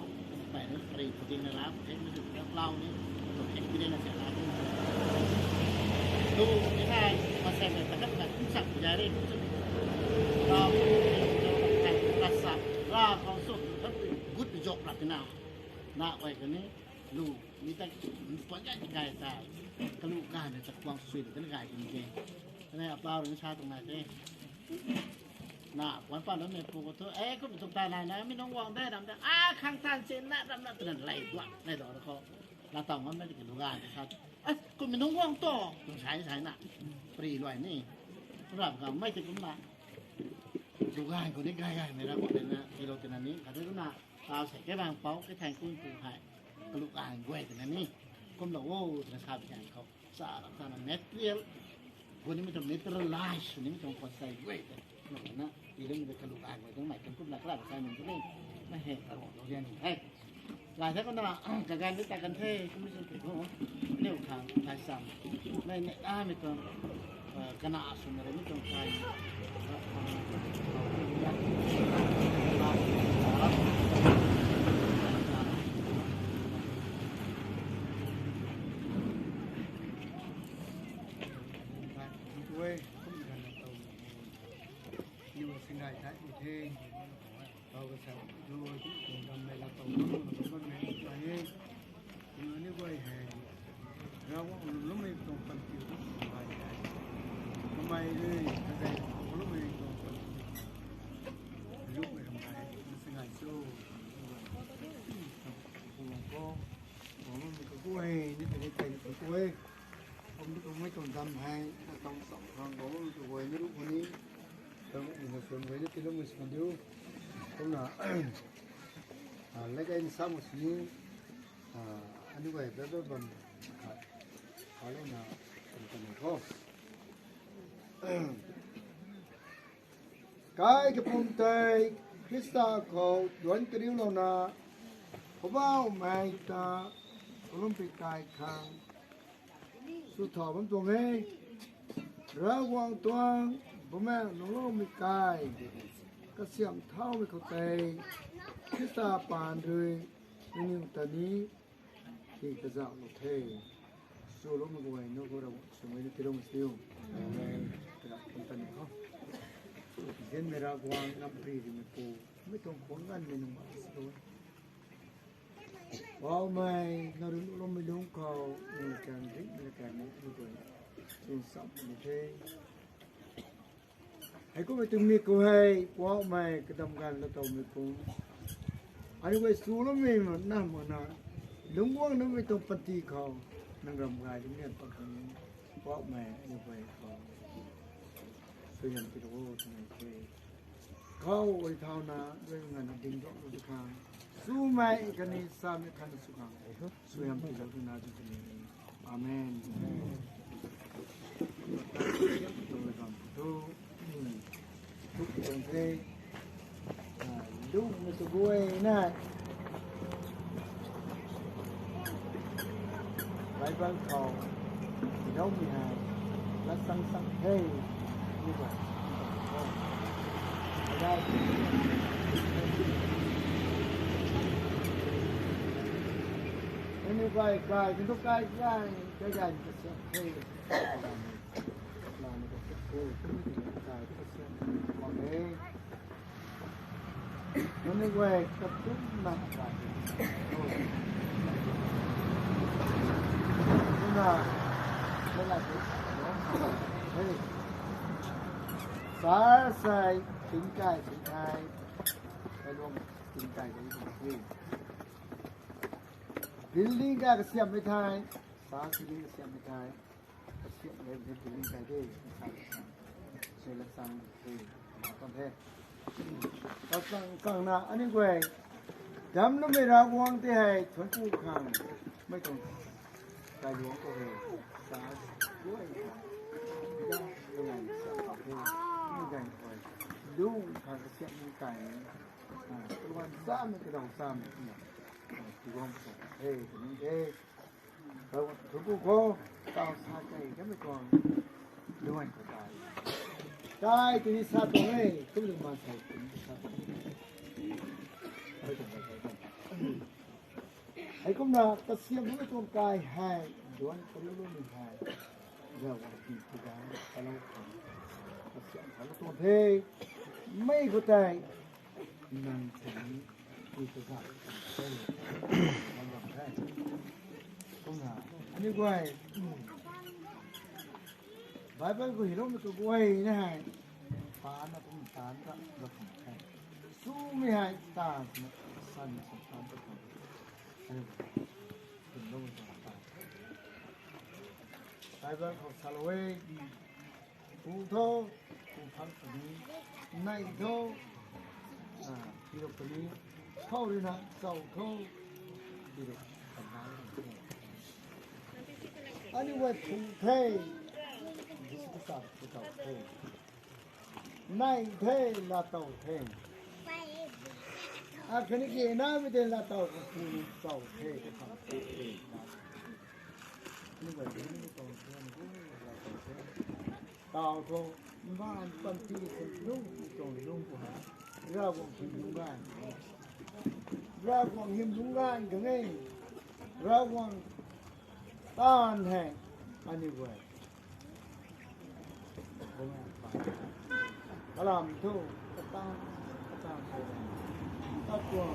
ไปนึกปรีจริงนะรับเห็นไม่ถึงเล่านี่ตัวเห็นไม่ได้ละเสียละดูไม่ได้มาเซ็นเลยแต่ก็แบบสั่งยาได้เราแต่รักษาราเขาสุดถ้ากุดจบหลับที่nàoน่าไว้กันนี้ลูกมีแต่ปนกันกายตายกระลูกการเนี่ยจะความสุดกันกายจริงๆนี่เอาเปล่าหรือชาตรงไหนเด้น่ะวันป้าแล้วเนี่ยปกติก็เป็นตรงตายนายนะไม่น้องวางได้ดำได้ข้างทางเส้นน่ะดำน่ะเป็นอะไรตัวในดอกเขาเราต้องมันไม่ได้กินลูกการนะครับก็มีน้องว่างต่อต้องใช้หนักปรีลอยนี่สำหรับเขาไม่ถึงกันมาดูง่ายคนนี้ง่ายๆไม่ได้บอกเลยนะที่เราเป็นอันนี้เขาได้รู้นะเราใส่แค่บางเป้าแค่แทงกุ้งปูหายกระลูกอ่างด้วยแต่อันนี้ก็เราโอ้นะครับอย่างเขาสาระสารเม็ดเรียลคนนี้มันจะเม็ดละลายคนนี้มันจะคนใส่ด้วยแต่หนูนะที่เรื่องมันกระลูกอ่างไว้ตรงไหนกันกุ้งหลักๆใส่หนึ่งก็ได้ไม่เห็นเราเรียนให้หลายท่านก็น่าจากการรู้จักกันเท่ก็ไม่ใช่ผิดหรอกเนี่ยทางหลายสั่งในไม่ต้องคณะสมัยไม่ต้องใช้ด้วยkhông cần là tàu nhiều sinh đại thái của thế tàu cái sao rồi cũng làm này là tàu nó con này là như như vậy hè ra lúc này còn phần chiều bài hôm nay đây cái lúc này còn phần lúc này hôm nay sinh đại show cùng cô mình có quê như thế này của quê không mấy còn đâm hai trong sòng hàng gỗ quê như lúc này trong một số người thì lúc mình còn thiếu không là lấy cái sao một xíu anh như vậy rất bầm có lẽ là cần có cái phong tây Krista cầu đoán cái điều nào na có bao mai ta Olympic đại khangสุดท้ายผมตัวเองระวังตัวผมแม่น้องไม่กายก็เสียงเท้าไม่เข้าใจที่ตาปานเลยนี่ตอนนี้ที่กระจาโอเคสู้ลมมันก็ไว้นกเราสมัยนี้ที่เราไม่เสียวกระคนตันเขาเห็นไม่ระวังน้ำปรีที่ไม่ปูไม่ต้องขวางกันไม่นุ่มอะไรสักตัวว้าวไม่นารุลมไม่ลงเขาในการริบในการนี้ด้วยส่วนสับไม่ใช่ให้กูไปถึงนี่กูให้ว้าวไม่กระทำการแล้วตัวไม่ปู อันนี้ไปสู้แล้วไม่มันน่ามันนะลุงว่างนั้นไม่ต้องปฏิเขานั่งรำกายตรงนี้ตอนนี้เพราะแม่ยังไปเขาคือยังคิดว่าทำไมเคยเขาไว้เท่านาด้วยงานดิ้งดอกทุกครั้งสู้ไม่กันนี้สามีคันสุขังสู้ยังคิดว่านาจุดนี้อาเมนทุกคนเลยลูกมันจะด้วยนะไว้บางทองน้องมีหายและสังเฮ้ยนี่ว่าได้อันนี้ไปไกลจนทุกไกลย่างจะใหญ่จะเสียเฮ้ยมาในก็เฮ้ยไกลจะเสียมองเฮ้ยมันนี่ว่ากับทุกนักการนี่นะไม่ละทุกเฮ้ยสาใส่ถึงใจถึงใจไปลงถึงใจกันที่ बिल्डिंग का कस्या मिठाई सास बिल्डिंग कस्या मिठाई कस्या में बिल्डिंग का दे से लक्षण से मतलब है लक्षण कहना अन्य कोई जब न मेरा वांगते है छोटू खान मैं तो का वांग को है सास कोई या नहीं सास है नहीं जान कोई लूं का कस्या मिठाई तो वन साम में तो साम में Hãy subscribe cho kênh Ghiền Mì Gõ để không bỏ lỡ những video Như vậy, Bible của hiểu một cái quay này, phá nó cũng tán ra được một cái, số 12 tàn một sân một tàn được một cái, đừng đâu mà tàn. Bible của Salaway, phụ thô, phụ phán phụ đi, này thô, đi được phụ đi, thô đi nào, sầu thô, đi được. Anyway, pay. This is the stuff without pay. 9 pay la tàu pay. Cái này kia na mới tên là tàu phụ tàu pay cái thằng pay. Như vậy thì nó tàu pay là tàu pay. Tàu thôi, van toàn ti thì luôn luôn của hắn. Ra vòng hiểm đúng gan. Ra vòng hiểm đúng gan cái này. Ra vòng tan है anyway alam tu tan takwa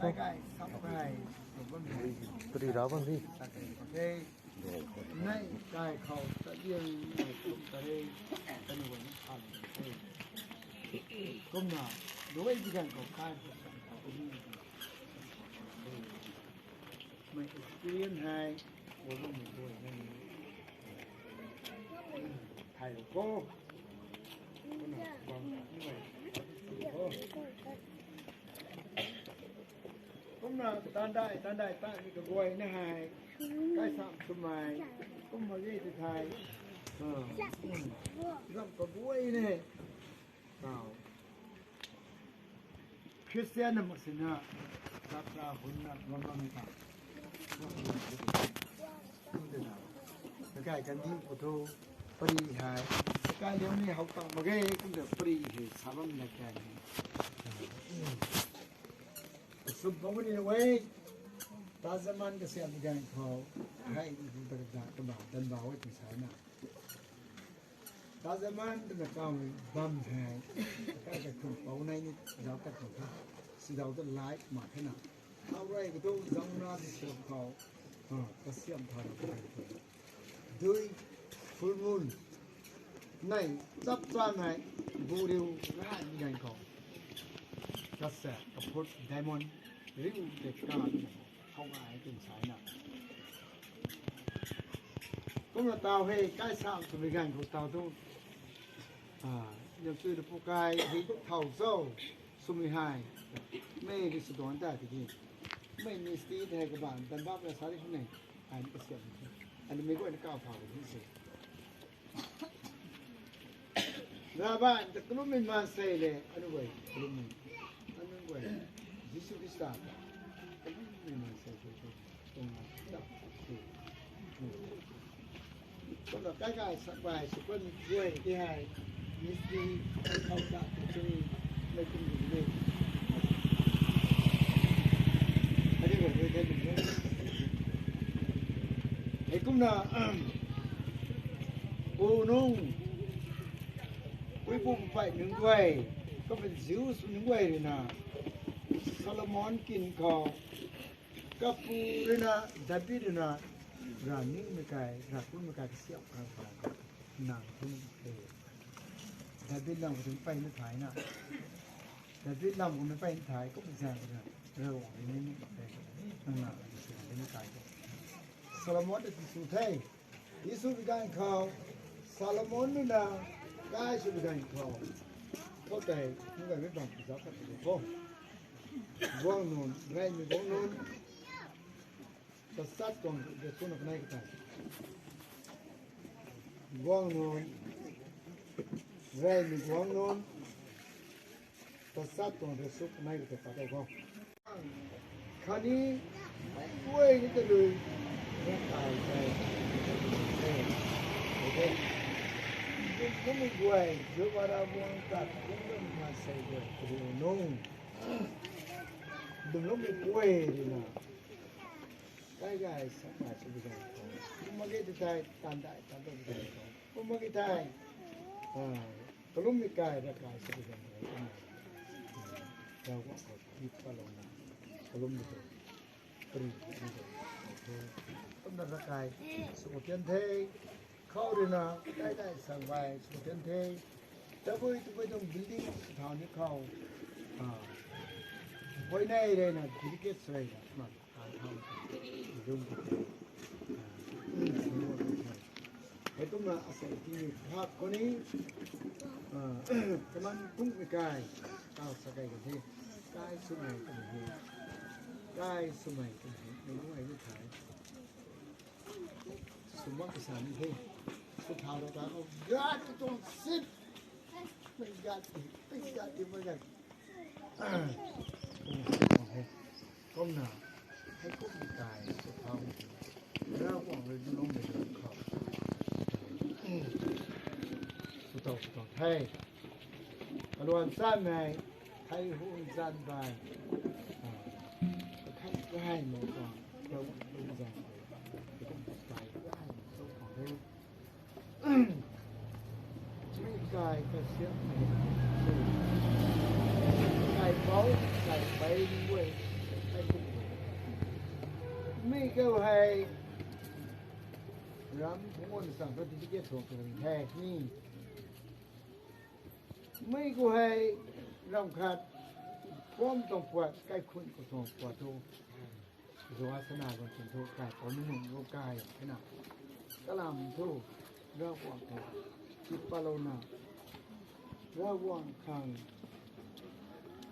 cái sắp cái Tụi đó con gì? cái này cái khẩu tự nhiên không tới cái này vẫn ăn công nào đối với cái cần khẩu khai mình experience hai của mình tuổi này thầy cô bằng như vậy cũng là tan đại tại cái quầy nó hài cái sạm sum mài cũng mà cái thầy rộng có quầy này nào Christian mà xin ha các ra hôn nát ngon ngon cả cái đi của tôi Pari hai cái điều này học tập mà cái cũng được Pari thì sao mà cái sub bông đi away ta zaman cái xem cái khâu hay chúng ta đã các bạn tân bảo cái sao nào ta zaman cái cao băm hai cái khung bầu này như giáo các khung khác sự giáo tân lái mà thế nàoเอาไรก็ต้องจังนาที่เชื่อมเขาก็เชื่อมทางด้วยฟูลมูนในจับจ้านไหน บูริวง่ายมีกันของกระแสกับพุทธไดมอนด์ริวเด็กกาเข้ามาให้เป็นสายหนักก็มาเตาให้ใกล้สร้างสมัยกันของเตาทุกยังซื้อพวกกายให้เท่าโซ่สมัยหายไม่ได้สะดวกได้ทีนี้ไม่มีสติให้กับบ้านแต่บ้านภาษาที่เขาเนี่ยอันนี้ก็เสียอันนี้ไม่ก็อันนี้ก้าวผ่านที่สุดน้าบ้านแต่กลุ่มมันมาเสียเลยอันนี้เว้ยกลุ่มมันอันนี้เว้ยยิสุกิสตาร์กลุ่มมันมาเสียตรงนั้นก็เราใกล้ๆสบายสุขคนด้วยที่ให้มีสติเข้าใจที่ไม่คุ้นอยู่เลยอันนี้ผมไม่ได้ดูเลยไอ้กุ้งน่ะปูนุ่งวิปุ่มไฟหนึ่งไว้ก็เป็นสิวหนึ่งไว้เลยนะซาลมอนกินข้าวกับปูเลยนะดับบี้เลยนะร้านนี้ไม่ไกลร้านคุณไม่ไกลเสียบครับหนังคุณดับบี้ลำถึงไปไม่ถ่ายนะดับบี้ลำก็ไม่ไปถ่ายก็ไม่แซงกันเร็วอย่างนี้นั่นน่ะเสียไม่ไกลซาลมอนที่สุดท้ายที่สุดการข้าวซาลมอนนี่นะกายสุดการข้าวเข้าใจมึงก็ไม่ต้องจับกันเลยพ่อว่างนอนไรไม่ว่างนอนแต่สัตว์ตรงเด็กคนนั้นก็ไม่ได้ว่างนอนไรไม่ว่างนอนแต่สัตว์ตรงเด็กสุขไม่ได้ปัดได้พ่อคันนี้ด้วยนี่ก็เลยร่างกายใจโอเคก็ไม่ด้วยเยอะกว่าเราบางตัดก็ไม่มาใส่เด็กดูน้องดึงแล้วไม่ด้วยเลยนะใกล้ๆสักหน่อยจะไปกันผมมาเกิดได้ตันได้ตันได้ไปกันผมมาเกิดได้ก็ลุ้มไม่ไกลรักกายจะไปกันเราก็ขอคิดว่าเรานะก็ลุ้มไม่ไกลปรีไม่ไกลต้นรักกายสุขเทียนเทเข้าเลยนะได้สังไว้สุขเทียนเทแต่พอไปตรงบิลดิ้งทางนี้เข้าไว้ในเลยนะที่เกิดอะไรนะรุ่งไอ้ตุ้มน่ะอาศัยที่ภาพคนนี้กำลังพุ่งไปไกลก้าวสกายกันที่ใกล้สมัยกันที่ใกล้สมัยกันที่ในรุ่งอายุถ่ายสมมติภาษาที่สุดท้ายเราต้องยัดตรงสิบไม่ยัดไม่ยัดไม่ยัดก้มหน้าให้กุ้งตายสุดท้ายแล้วก็เลยลงไปโดนเขาสุดท้ายให้อารมณ์สั้นไงให้หุ่นสั้นไปให้ได้หมดก่อนเราดูใจกุ้งตายได้ต้องขอให้ไม่กายก็เสียไม่กายเขากายไปด้วยไม่เกี่ยวให้รำผมวันสั่งก็ที่จะส่งไปแท้นี่ไม่เกี่ยวให้รำขาดพร้อมต้องปวดใกล้คุณก็ต้องปวดทุกสุวาสนาคนเป็นทุกข์กายคนหนุ่มโลกายขนาดกลำทุกเรื่องว่างทุกจิตปาโลนาเรื่องว่างคัง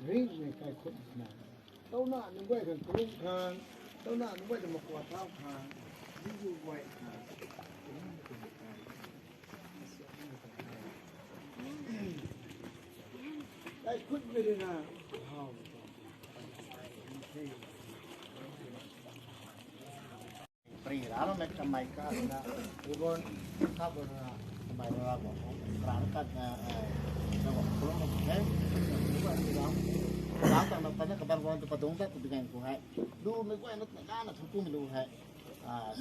ริ่งในกายคนขนาดเต้าหน้าหนึ่งไว้กันกลุ่มคางเต้าหน้าหนึ่งไว้จะมากวาดเท้าคางยิ่งอยู่ไว้คางได้คุณไม่ได้นะปรีร้านนั้นทำไมก็นะอีบอนข้าวบนทำไมเราบอกร้านกันเราบอกคนละคนเนี่ยอีบอนที่เราร้านต่างๆเนี่ยกับบ้านตัวประตูแต่ตัวเป็นยังกูให้ดูไม่กูเองนั่นการน่ะทุกคนไม่รู้ให้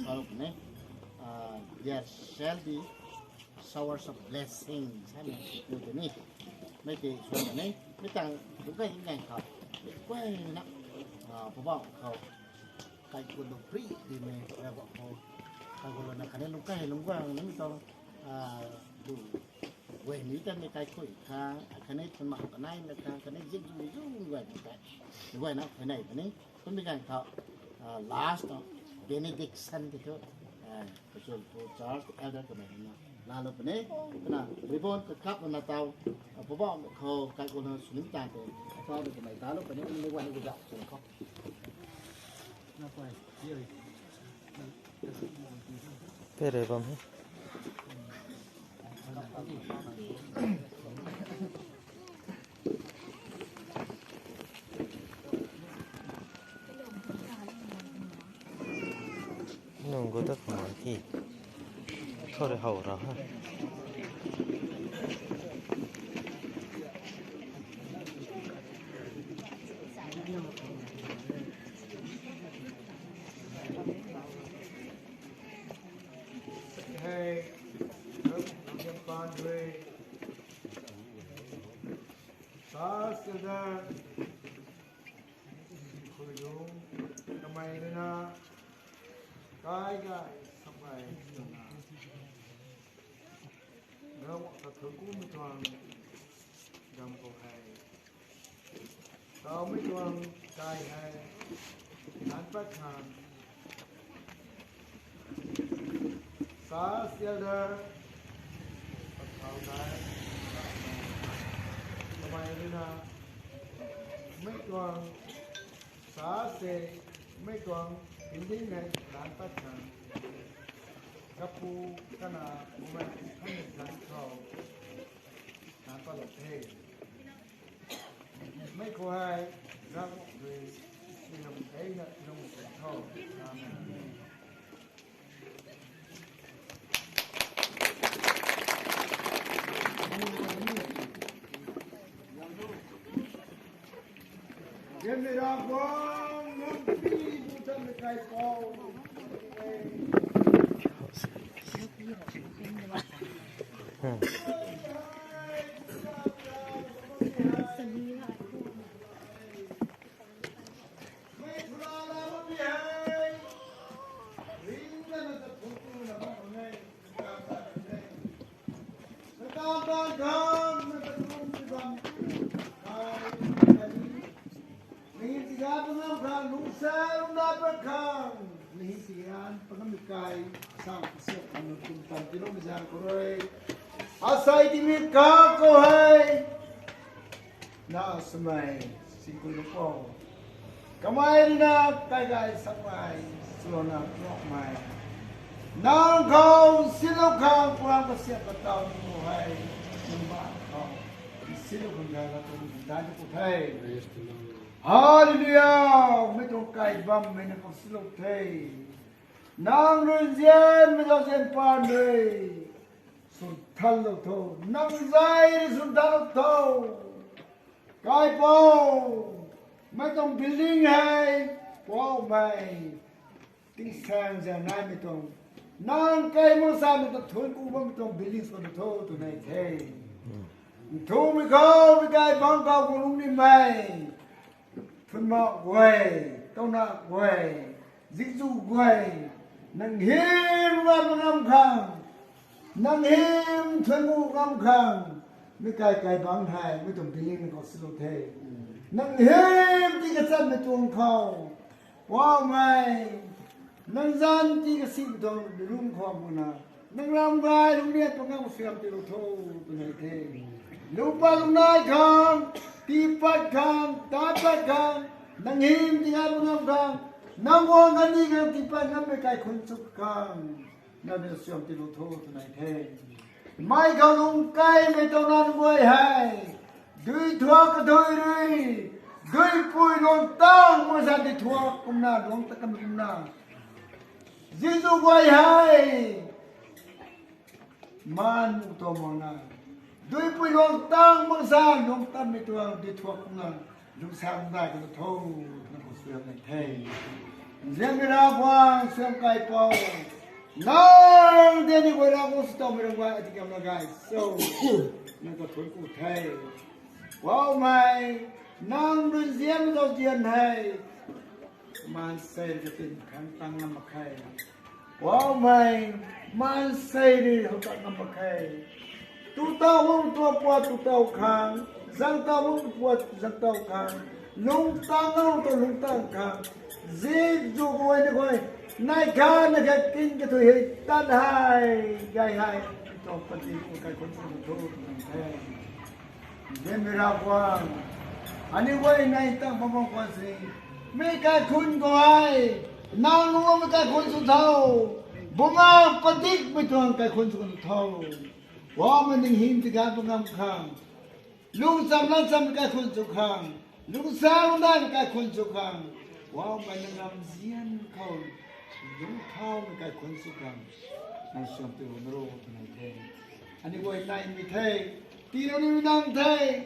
สรุปเนี่ย there shall be showers of blessings ใช่ไหมดูตัวนี้ไม่กี่ส่วนแบบนี้ไม่ต่างทุกคนยังไงเขาแก้นะผมบอกเขาใครคนดูฟรีดีไหมแล้วบอกเขาใครคนละนะคันนี้ลุงแก้ลุงกว้างนี่ไม่ต้องดู เว้ยนี้จะไม่ใครคุยค่ะคะแนนสมัครกันไหนนะคะคะแนนยิ่งยุ่งเว้ยแต่เว้ยนะคะแนนแบบนี้ก็มีการเขา last benediction ที่เขาประชุมผู้จอร์จเอลเดอร์ก็ไม่เห็นนะลาลบนี้นะริบบอนก็ครับมันเตาพอบอกเขาการคนสุนิจานเองเขาก็ไม่ตาลบนี้มันไม่ไหวก็จะส่งเขาน่าไปเยอะ Pere bam he. Nunggu tak mati. Thore haura ha. Hey, Nam Pandre, Sasada, Kuyung, Kamaina, Kai Gai, Samai, Ram Kakum Tuang, Gampo Hai, Kamituang, Kai Hai, Nanpakan. Sasada, Pathautai, Kamaina, Mekong, Sase, Mekong, Inding and Nanpakan, Kapu, Kana, Uman, Hanet Nanko, Nanpalate, Mekoai, Ramok, Sinam, Aina, Nung, Amen. Give me that one, no people tell me I fall. Asai di mika ko hai na samai singkulo kamai na kai samai sona nok mai nang kau silo kang kurang bersiap batau mo hai numba kau silo kang jaga tu dan ku thai hallelujah me to kai bam me na ko silo thai nang runjen me do jen pan dei sun thal lo tho nang zai sun thal lo tho kai poไม่ต้อง building ให้ว้าวไม่ที่สร้างจะน่าไม่ต้องนั่งไกลมั่งสามไม่ต้องทนกูไม่ต้อง building ส่วนโทษตัวไหนเท่ทูไม่เข้าไม่ได้บังเข้ากูลุงนี่ไม่ทุนมาเว้ยต้องนักเว้ยซิกซูเว้ยนั่งเห็นว่ามันงำคังนั่งเห็นทนกูงำคังไม่ไกลไกลบังไทยไม่ต้อง building ก็สโลเทนั่งเห็นที่กระสันในตัวเขาว้าวไหมนั่งซันที่กระสิบตัวรุ่งความมุนานั่งรำไห้ตรงนี้ตรงนั้นเสียมที่เราโทษตัวไหนเท่ลูกปลาลูกนายข้างตีปัดข้างตาปัดข้างนั่งเห็นที่งานงามข้างนั่งวางกันนี่กันที่ปัดนั่งไม่ไกลคนสุขข้างนั่นเป็นเสียมที่เราโทษตัวไหนเท่ไม่เขาลงไกลไม่ต้องนั่นไว้ให้ด้วยทั่วก็ด้วยด้วยปุยลงตั้งมาจากที่ทั่วกุมนาลงตะกันกุมนาจิตไว้ให้มันตัวมองนาด้วยปุยลงตั้งมาจากลงตั้งไม่ตัวที่ทั่วกุมนาลุงสามได้ก็โทษนั่นก็เสื่อมในเทเรื่องเรื่องว่าเสื่อมไกลเป่านั่งเดี๋ยวนี้เวลากูสตอมเรื่องว่าที่กำลังไกลโซ่นั่นก็ทนกูเทว้าวไหมนั่งดูเสียงเราเจียนให้มันเสียจะเป็นขันตั้งน้ำมาไข่ว้าวไหมมันเสียเขาตั้งน้ำมาไข่ tu tao hung tua po tu tao khang giang tao hung po giang tao khang lung tang ngau to lung tang khang dễ dù ngồi được rồi nay khá là cái kinh cái tuổi hệ tan hai gai hai trong phần tin của cái con số thu thế dễ mới ra qua anh ấy quay này tăng phong phong quan gì mấy cái khun của ai nào luôn mấy cái khun số thâu bông ao con tích mấy tuần cái khun số thâu quá mình định hiểm thì cái bông am khang lúc xăm cái khun số khang lúc sáng đây cái khun số khang quá mình định làm diễn khâu lúc thâu cái khun số khang này xem từ hôm nay này thế anh ấy quay này mới thế tí nữa mới đang thế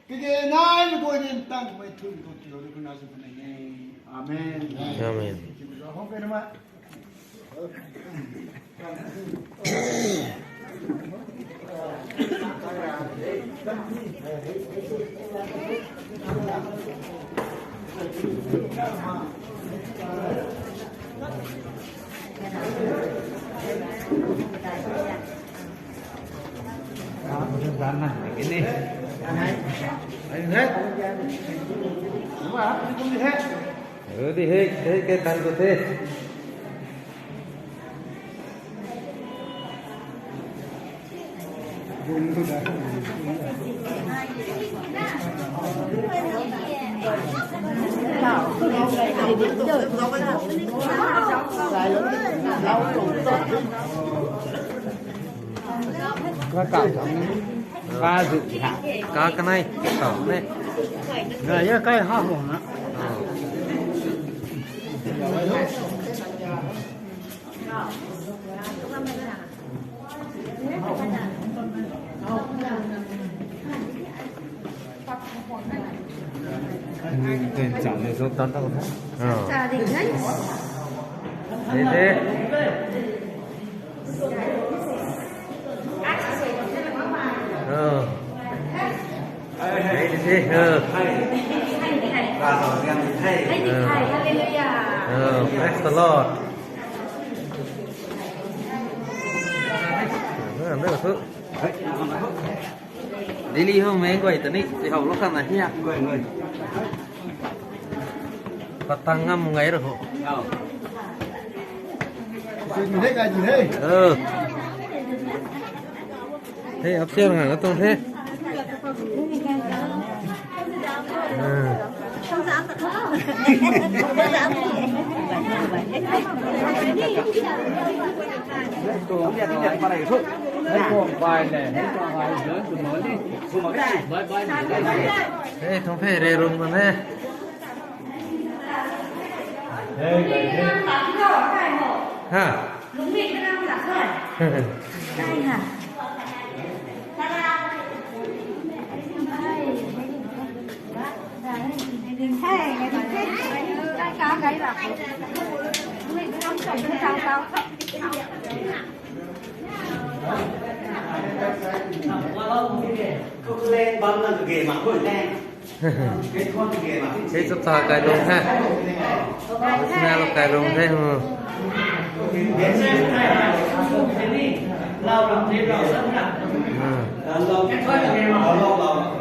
cái này mới quay đến tăng mới thun con tiêu được con nào cũng này nghe amen Amen. không cái nào mà cái này anh hết đúng không không đi hết Đi hết cái thằng của thế. có cậu ba dự hạng Cá cái này, cái tàu này. Rồi với cái hoa hồng á. tên chẳng để số tấn đâu Gia đình đấy. Thế. Thế. Praise the Lord. Rất là phước. Đi đi không mấy người tấn đi thì học lúc khăn này nha. người Bắt tăng ngâm một ngày rồi hộ. nhìn thấy cái gì thế Thế ấp trên hàng nó tông thế. Không dám thật không dám tôi biết cái qua đây thôi thấy con vài này thấy con vài lớn từ mới đi không mà cái bye Thế thông phê đề rung mà thế. Ha. lên bấm là ghề mà thôi lên cái con ghề mà Thế sắp ta cài rung ha. Thế nào là cài rung thế không? lâu làm thêm rồi rất là lâu vào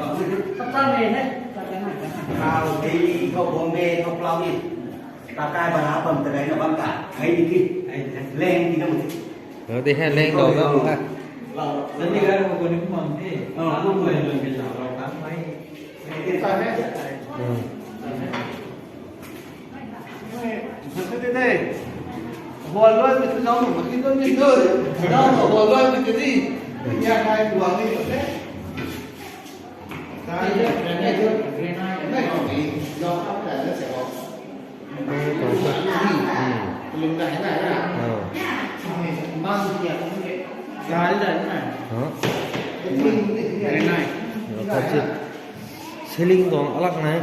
thì không buồn bê không lâu đi ta cai bà áo phẩm từ đấy nó băng cả thấy đi kia lên thì nó một Rồi đi hết lên đầu đâu ha. lần đi ra một con đứng mầm thế không người mình cái nào rồi tám mấy cái sao hết thế thế bò loay mình cứ nói một cái tôi nhìn thôi đâu mà bò loay mình cái gì nhà này của anh ấy thế cái này thôi này còn gì do áp là nó sẽ có lưng này nè mang tiền cái này Đó. cái lưng này Nó có chứ. Xe linh còn lắc này.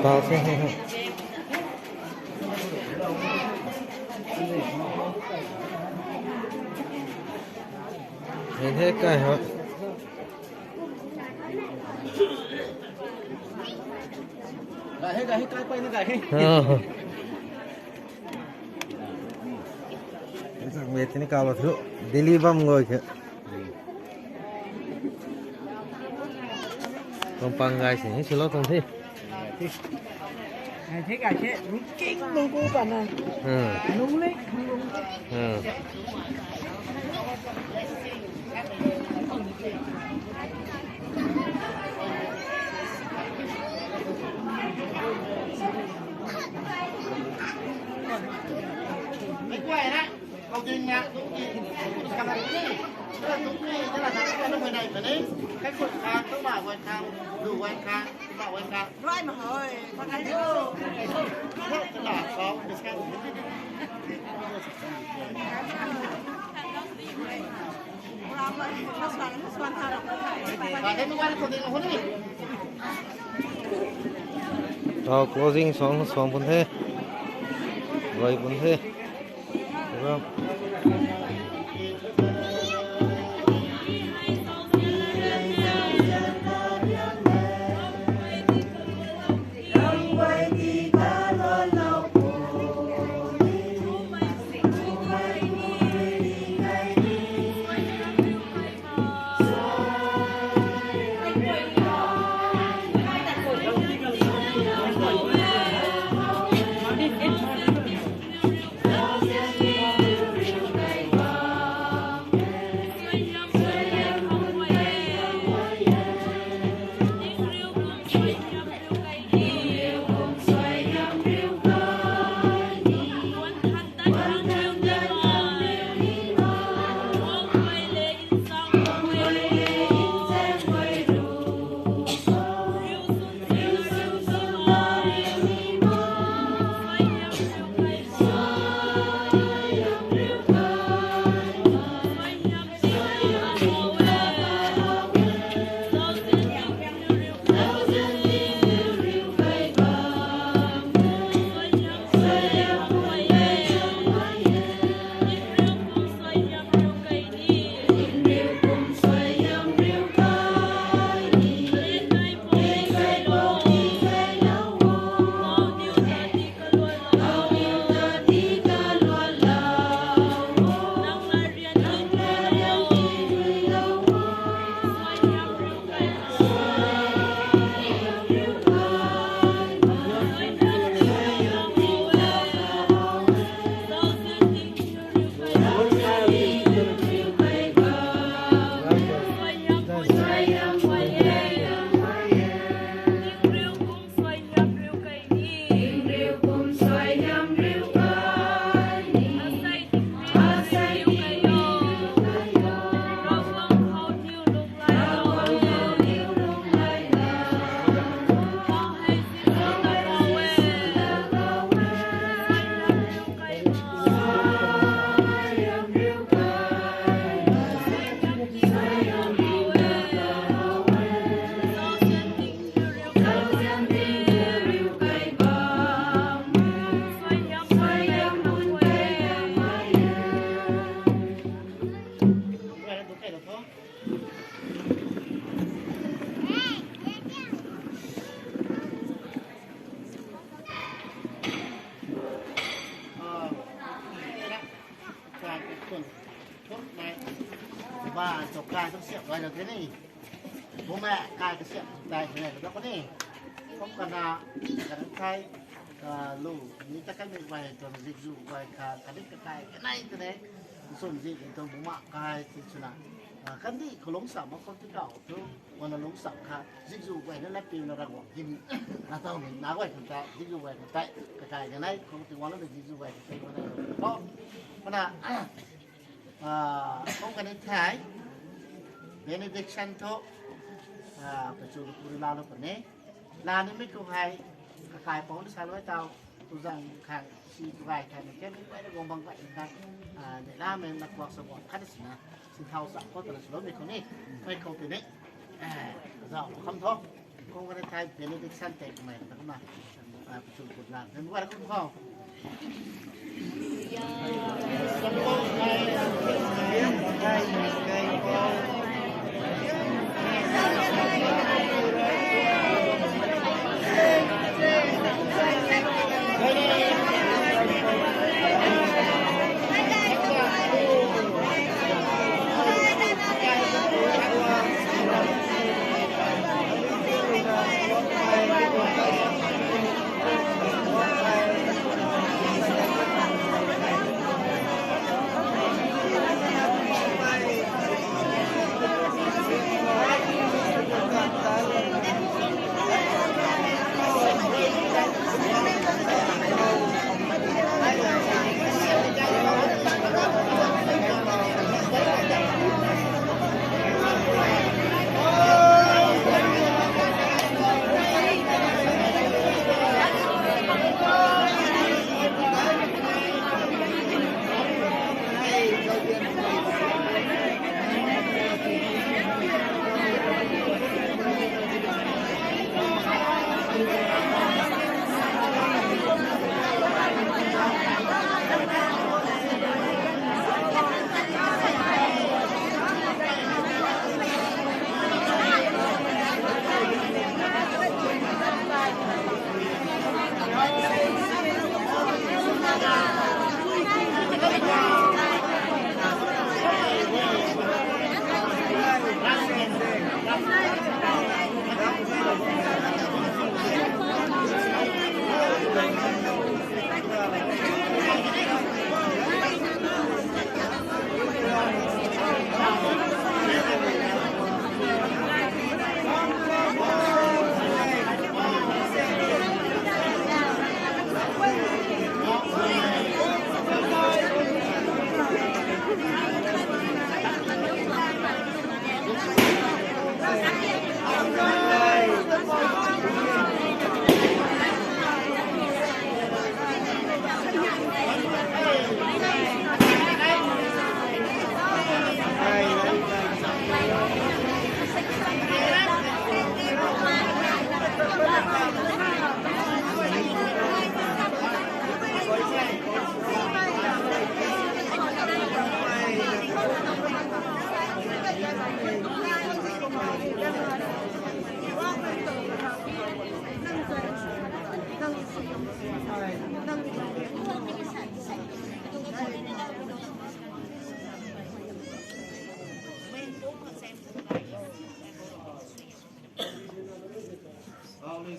Tao sẽ hay không. Nhìn thế cái hả? Lại hết cái quay nó cái. Sang Việt ini kalau tu Delhi bam ngồi ke. Tumpang guys ini silo tong thi. Thế cả thế đúng kinh đúng cô bạn này đúng đấy mấy quay đấy cầu trình nè đúng gì cầm lại đúng gì tức là cái người này phải đấy cách phượng khang các bảo quan khang đủ quan khang bảo quan khang Rồi mà hỏi, con thấy được. tức là có được cái và thế mới quan cầu trình là hôn đi closing song pun the. Rồi pun the. Đúng không? và chọc cài trong xiệm này là thế này bố mẹ cài cái xiệm này thế này nó có này không cần là cái khai lù như các mình về toàn dịch vụ về cả đích cái này thế đấy sồn gì thì tôi bố mẹ cài thì chứ nào khăn đi có lống sẩm mà không thích đảo thôi còn là lống sẩm khá dịch vụ về nó lép tiêu nó ra quảng kim là tao mình nói vậy thằng ta dịch vụ về thằng cái này không thì quán nó được dịch vụ về thì cái này có còn là không cần thái benediction thôi phải chịu được cùi lao nó còn nè là nó mới câu hay khai phóng sao nói tao tôi rằng hàng si vài thằng cái mấy cái nó gồm bằng vậy này để ra mình đặt vào sổ khát đấy nè xin thao sẵn có thể là số mình không nè phải câu từ đấy rồi không thôi không có thái benediction tệ của mày là không nào phải chịu cùi lao nên qua đó không không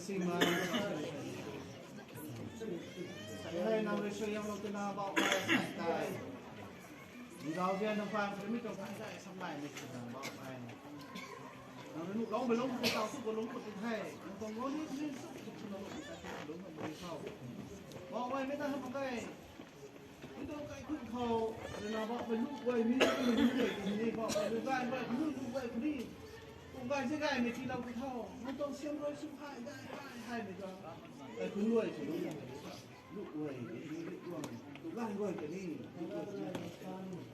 si mà hay nào rồi chơi em nó tên nào bảo mai tài giáo viên nó phang phải biết trong phang dạy xong lại mình chỉ làm bảo mai nó lúc đó mình lúc cái sau suốt có lúc có tiếng hay nó còn có những nó đúng là mình sau bảo mai mấy ta không cái chúng tôi cái khung khâu rồi là bảo mình lúc quay mình để bảo mình vai vậy lúc quay đi cũng vai cái gai mình chỉ làm cái thao nóต้องเสียมร้อยสุดท้ายได้ให้ไปก่อนแต่คุณรวยสิลูกรวยลูกร่างรวยกันนี่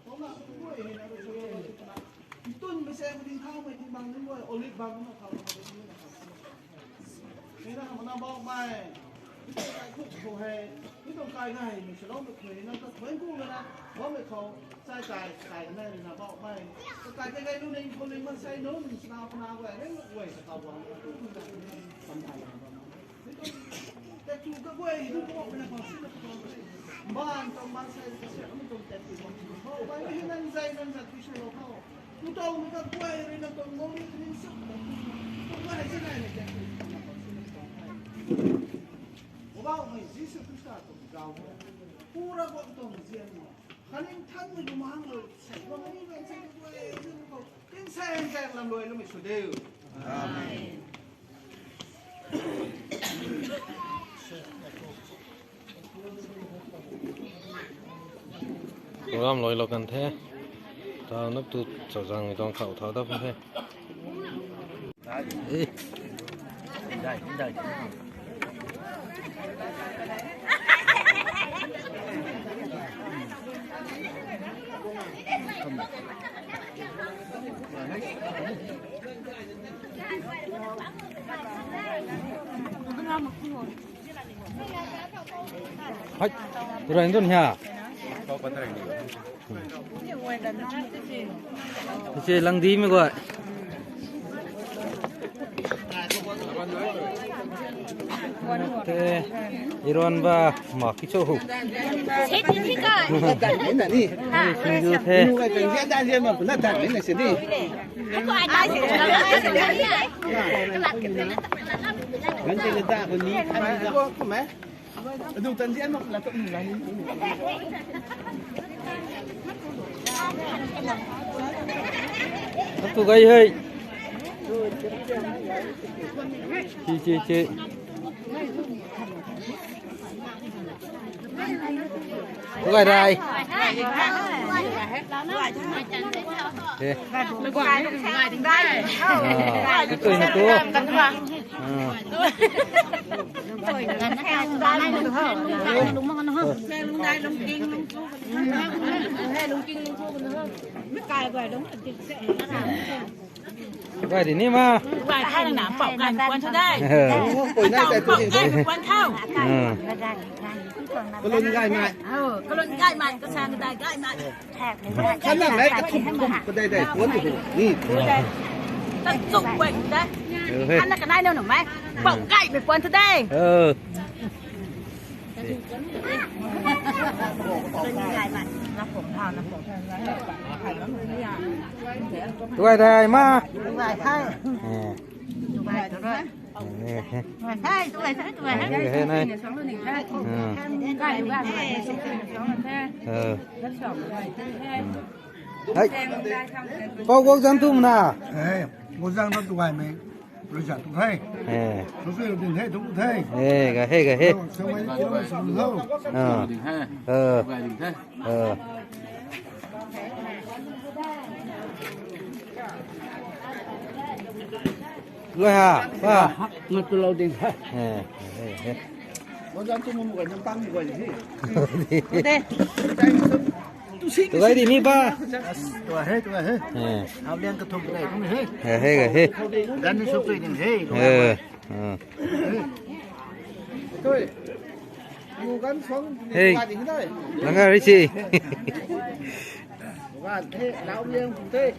เพราะว่าลูกรวยนะเราช่วยต้นไม่ใช่คนที่เข้าไปที่บางนี่รวยโอลิฟบางนี่เขานี่นะมันบอกไม่ที่ต้องการคุกโหเฮที่ต้องการง่ายไม่ใช่เราไม่เคยนั่นก็เหมือนกูเลยนะเพราะไม่เขาใช้จ่ายแน่เลยนะบอกไม่ก็การใกล้ๆนู่นนี่คนนึงมันใช้นู่นสนาวนาแหวนเล่นรวยสตาร์วอลทำไทยแต่จูก็เว้ยดูก็เป็นอะไรบ้านต้องบ้านใช้เสียมันต้องแต่ติดมันเขาไปไม่ให้นั่งใจนั่งจัดที่ช่วยเราเขาดูต้องมันก็เว้ยเรื่องต้องงงนี่สักต้องว่าอะไรจะได้เนี่ยแกผมว่าไม่ยิ่งสุดที่สุดต้องเก่าผู้รับต้องเจียนคันนี้ท่านไม่ดูมั่งเลยใส่ก็ไม่เป็นใส่ก็เว้ยซึ่งเขาเป็นใส่แรงลำรวยแล้วไม่สุดเดียวlàm lối lọc cần thế tao nấp tụt sợ rằng trong khẩu tháo tao không thế đây hết tôi đánh tuần nhà chơi lăng tí mới gọi thế Iran và mở cái chỗ hụt thế thì thích à đến là đi như thế nu cái chuyện diễn ra riêng mà cũng là thật đến là sẽ đi có ai nói gì vấn đề là ta còn ní ăn ra có mấy dùng tận diễn mà là tận là tôi gây hơi chị tôi gây đây cái cười này cô vậy thì nè mà vậy hai là nắm bọcกันquan cho đây ปุ๋ยน่าจะตัวเอง quanเข้า ก็ลุ้นง่ายมาก ก็ลดง่ายมันก็สร้างได้ง่ายมันแทบไม่ได้ ฉันนั่งไหนกระทุ้มก็ได้สวนอยู่นี่ ตั้งจุกเว้ยได้อันนั้นก็ได้เนาะหนูไหมบอกไก่ไปกวนทุกได้ตัวใดมา ตัวใช่thế này đấy bao quốc dân tung nào một răng nó tuổi mày rồi trả tụng thay số suy tiền thế tụng thay cái hết xong mấy kilo mà sống lâu rồi hả nó từ lâu tiền thế thế một răng tôi muốn gọi nhắm tăng thì gọi gì tụi ấy đi mi ba tuổi hết áo đen cái thùng này cũng hết cái hết gắn số tuổi tiền thế thôi ngủ gắn xuống qua thì thế lắng nghe đi chị và thế lão ông cũng thế